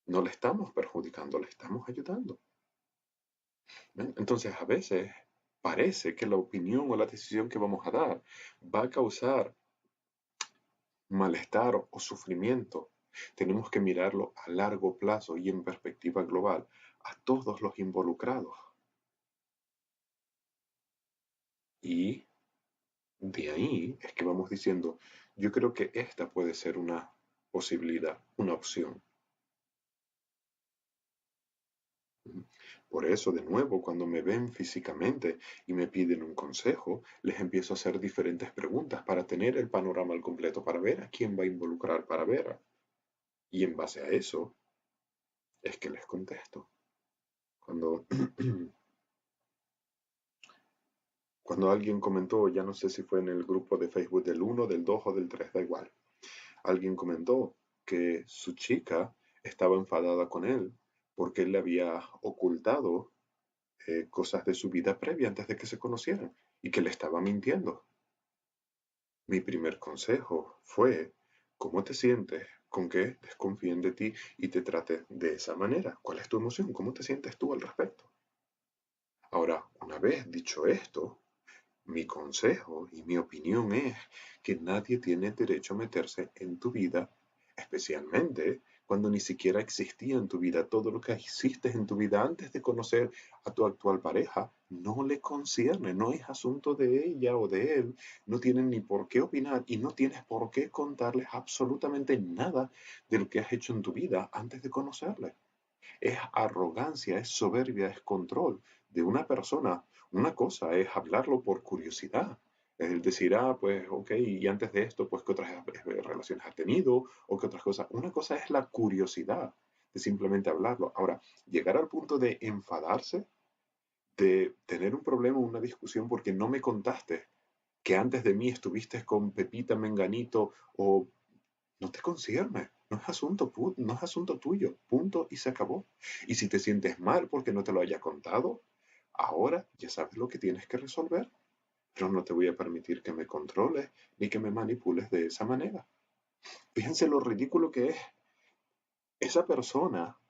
No le estamos perjudicando, le estamos ayudando. ¿Ven? Entonces, a veces parece que la opinión o la decisión que vamos a dar va a causar malestar o sufrimiento. Tenemos que mirarlo a largo plazo y en perspectiva global a todos los involucrados. Y de ahí es que vamos diciendo, yo creo que esta puede ser una posibilidad, una opción. Por eso, de nuevo, cuando me ven físicamente y me piden un consejo, les empiezo a hacer diferentes preguntas para tener el panorama al completo, para ver a quién va a involucrar, para ver. Y en base a eso es que les contesto. Cuando, cuando alguien comentó, ya no sé si fue en el grupo de Facebook del 1, del 2 o del 3, da igual. Alguien comentó que su chica estaba enfadada con él porque él le había ocultado cosas de su vida previa antes de que se conocieran y que le estaba mintiendo. Mi primer consejo fue, ¿cómo te sientes con que desconfíen de ti y te traten de esa manera? ¿Cuál es tu emoción? ¿Cómo te sientes tú al respecto? Ahora, una vez dicho esto, mi consejo y mi opinión es que nadie tiene derecho a meterse en tu vida, especialmente cuando ni siquiera existía en tu vida. Todo lo que hiciste en tu vida antes de conocer a tu actual pareja no le concierne, no es asunto de ella o de él, no tienen ni por qué opinar y no tienes por qué contarles absolutamente nada de lo que has hecho en tu vida antes de conocerle. Es arrogancia, es soberbia, es control de una persona. Una cosa es hablarlo por curiosidad. Es decir, pues, ok, y antes de esto, pues, ¿qué otras relaciones has tenido? O qué otras cosas. Una cosa es la curiosidad de simplemente hablarlo. Ahora, llegar al punto de enfadarse, de tener un problema o una discusión porque no me contaste que antes de mí estuviste con Pepita Menganito o no te concierne, no es asunto tuyo, punto y se acabó. Y si te sientes mal porque no te lo haya contado, ahora ya sabes lo que tienes que resolver, pero no te voy a permitir que me controles ni que me manipules de esa manera. Fíjense lo ridículo que es. Esa persona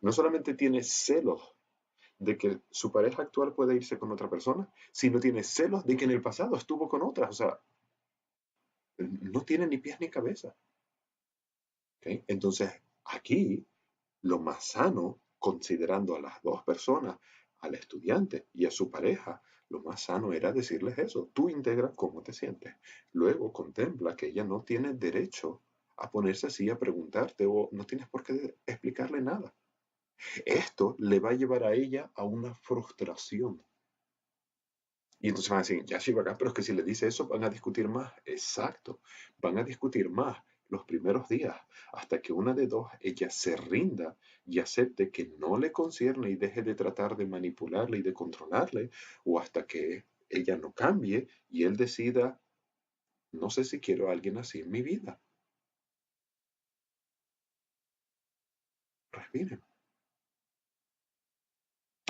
no solamente tiene celos de que su pareja actual puede irse con otra persona, sino tiene celos de que en el pasado estuvo con otras. O sea, no tiene ni pies ni cabeza. ¿Ok? Entonces, aquí lo más sano, considerando a las dos personas, al estudiante y a su pareja, lo más sano era decirles eso. Tú integra cómo te sientes. Luego contempla que ella no tiene derecho a ponerse así a preguntarte o no tienes por qué explicarle nada. Esto le va a llevar a ella a una frustración. Y entonces van a decir, ya sí, bacán, pero es que si le dice eso van a discutir más. Exacto, van a discutir más los primeros días, hasta que una de dos, ella se rinda y acepte que no le concierne y deje de tratar de manipularle y de controlarle, o hasta que ella no cambie y él decida, no sé si quiero a alguien así en mi vida. Respiren.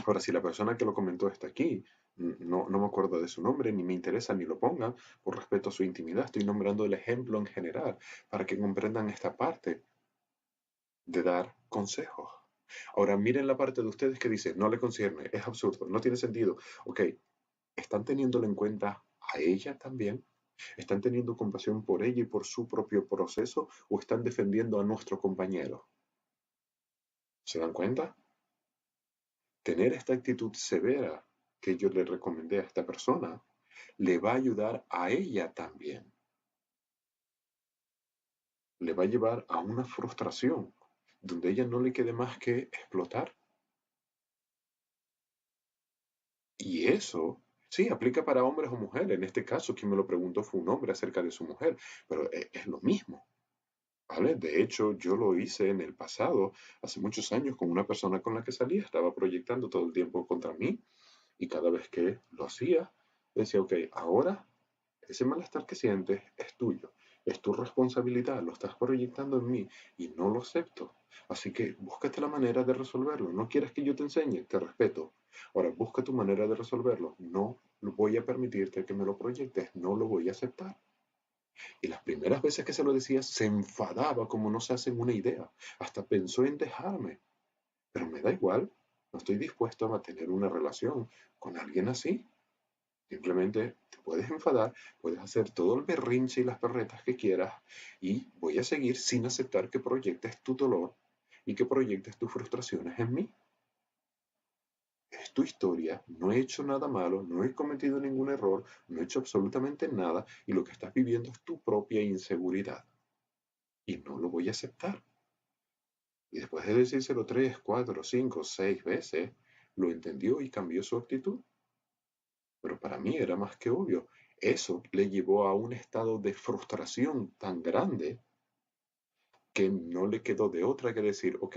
Ahora, si la persona que lo comentó está aquí, no me acuerdo de su nombre, ni me interesa ni lo pongan, por respeto a su intimidad, estoy nombrando el ejemplo en general, para que comprendan esta parte de dar consejos. Ahora, miren la parte de ustedes que dice, no le concierne, es absurdo, no tiene sentido. Ok, ¿están teniéndolo en cuenta a ella también? ¿Están teniendo compasión por ella y por su propio proceso o están defendiendo a nuestro compañero? ¿Se dan cuenta? Tener esta actitud severa que yo le recomendé a esta persona le va a ayudar a ella también. Le va a llevar a una frustración donde a ella no le quede más que explotar. Y eso, sí, aplica para hombres o mujeres. En este caso, quien me lo preguntó fue un hombre acerca de su mujer, pero es lo mismo. ¿Vale? De hecho, yo lo hice en el pasado, hace muchos años, con una persona con la que salía, estaba proyectando todo el tiempo contra mí, y cada vez que lo hacía, decía, ok, ahora ese malestar que sientes es tuyo, es tu responsabilidad, lo estás proyectando en mí y no lo acepto. Así que búscate la manera de resolverlo. No quieres que yo te enseñe, te respeto. Ahora busca tu manera de resolverlo. No voy a permitirte que me lo proyectes, no lo voy a aceptar. Y las primeras veces que se lo decía, se enfadaba como no se hacen una idea. Hasta pensó en dejarme. Pero me da igual, no estoy dispuesto a mantener una relación con alguien así. Simplemente te puedes enfadar, puedes hacer todo el berrinche y las perretas que quieras y voy a seguir sin aceptar que proyectes tu dolor y que proyectes tus frustraciones en mí. Es tu historia, no he hecho nada malo, no he cometido ningún error, no he hecho absolutamente nada y lo que estás viviendo es tu propia inseguridad y no lo voy a aceptar. Y después de decírselo 3, 4, 5, 6 veces, lo entendió y cambió su actitud. Pero para mí era más que obvio. Eso le llevó a un estado de frustración tan grande que no le quedó de otra que decir, ok,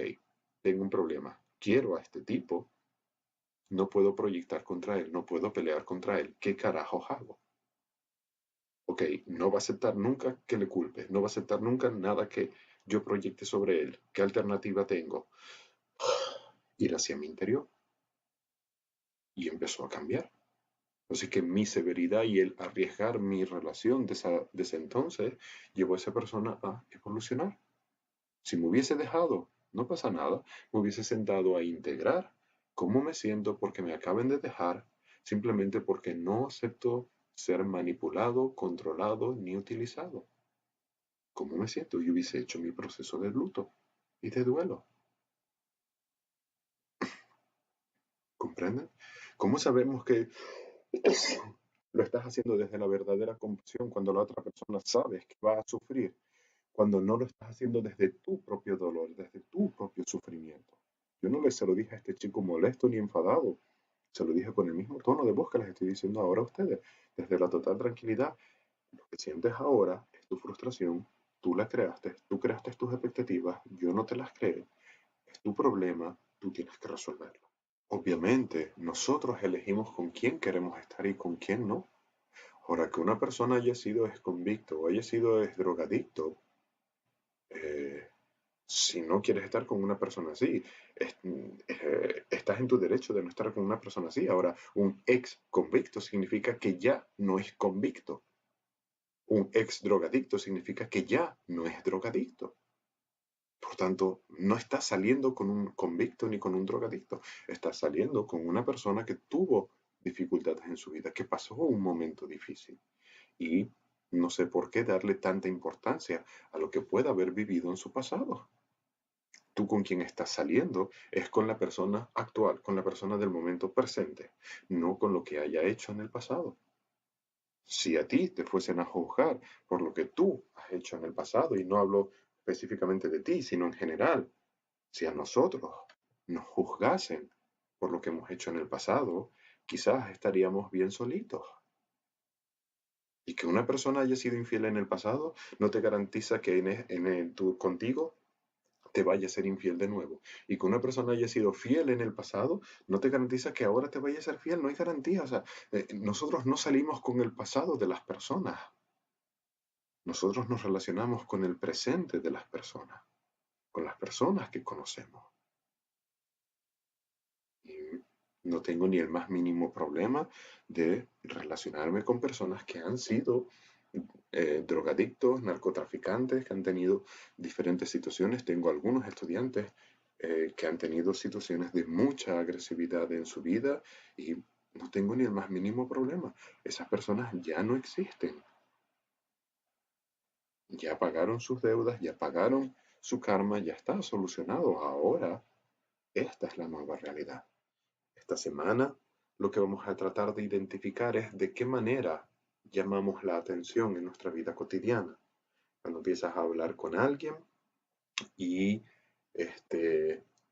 tengo un problema, quiero a este tipo, no puedo proyectar contra él, no puedo pelear contra él, ¿qué carajos hago? Ok, no va a aceptar nunca que le culpe, no va a aceptar nunca nada que yo proyecte sobre él. ¿Qué alternativa tengo? Ir hacia mi interior. Y empezó a cambiar. Así que mi severidad y el arriesgar mi relación de ese entonces llevó a esa persona a evolucionar. Si me hubiese dejado, no pasa nada, me hubiese sentado a integrar cómo me siento porque me acaben de dejar, simplemente porque no acepto ser manipulado, controlado ni utilizado. ¿Cómo me siento? Y hubiese hecho mi proceso de luto y de duelo. ¿Comprenden? ¿Cómo sabemos que lo estás haciendo desde la verdadera compasión cuando la otra persona sabes que va a sufrir? Cuando no lo estás haciendo desde tu propio dolor, desde tu propio sufrimiento. Yo no se lo dije a este chico molesto ni enfadado, se lo dije con el mismo tono de voz que les estoy diciendo ahora a ustedes, desde la total tranquilidad. Lo que sientes ahora es tu frustración, tú la creaste, tú creaste tus expectativas, yo no te las creo, es tu problema, tú tienes que resolverlo. Obviamente, nosotros elegimos con quién queremos estar y con quién no. Ahora, que una persona haya sido ex convicto o haya sido ex drogadicto, Eh, si no quieres estar con una persona así, estás en tu derecho de no estar con una persona así. Ahora, un ex convicto significa que ya no es convicto. Un ex drogadicto significa que ya no es drogadicto. Por tanto, no estás saliendo con un convicto ni con un drogadicto. Estás saliendo con una persona que tuvo dificultades en su vida, que pasó un momento difícil. Y no sé por qué darle tanta importancia a lo que pueda haber vivido en su pasado. Tú con quien estás saliendo es con la persona actual, con la persona del momento presente, no con lo que haya hecho en el pasado. Si a ti te fuesen a juzgar por lo que tú has hecho en el pasado, y no hablo específicamente de ti, sino en general, si a nosotros nos juzgasen por lo que hemos hecho en el pasado, quizás estaríamos bien solitos. Y que una persona haya sido infiel en el pasado no te garantiza que contigo te vaya a ser infiel de nuevo. Y que una persona haya sido fiel en el pasado no te garantiza que ahora te vaya a ser fiel. No hay garantía. O sea, nosotros no salimos con el pasado de las personas. Nosotros nos relacionamos con el presente de las personas, con las personas que conocemos. Y no tengo ni el más mínimo problema de relacionarme con personas que han sido drogadictos, narcotraficantes, que han tenido diferentes situaciones. Tengo algunos estudiantes que han tenido situaciones de mucha agresividad en su vida y no tengo ni el más mínimo problema. Esas personas ya no existen. Ya pagaron sus deudas, ya pagaron su karma, ya está solucionado. Ahora, esta es la nueva realidad. Esta semana lo que vamos a tratar de identificar es de qué manera llamamos la atención en nuestra vida cotidiana. Cuando empiezas a hablar con alguien y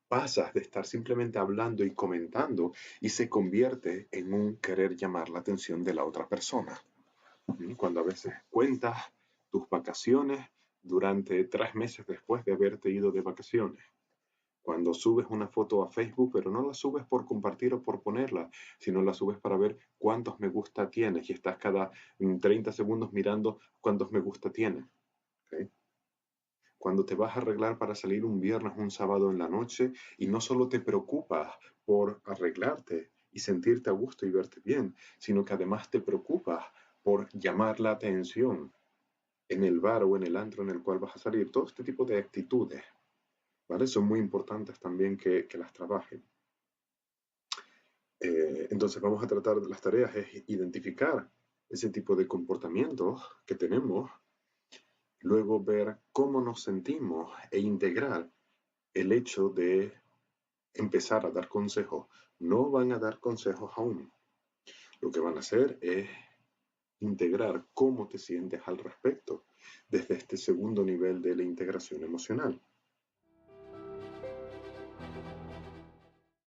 pasas de estar simplemente hablando y comentando y se convierte en un querer llamar la atención de la otra persona. Cuando a veces cuentas tus vacaciones durante 3 meses después de haberte ido de vacaciones. Cuando subes una foto a Facebook, pero no la subes por compartir o por ponerla, sino la subes para ver cuántos me gusta tienes y estás cada 30 segundos mirando cuántos me gusta tienes. ¿Okay? Cuando te vas a arreglar para salir un viernes o un sábado en la noche y no solo te preocupas por arreglarte y sentirte a gusto y verte bien, sino que además te preocupas por llamar la atención en el bar o en el antro en el cual vas a salir. Todo este tipo de actitudes, ¿vale? Son muy importantes también que las trabajen. Entonces vamos a tratar de las tareas, es identificar ese tipo de comportamientos que tenemos, luego ver cómo nos sentimos e integrar el hecho de empezar a dar consejos. No van a dar consejos aún. Lo que van a hacer es integrar cómo te sientes al respecto desde este segundo nivel de la integración emocional.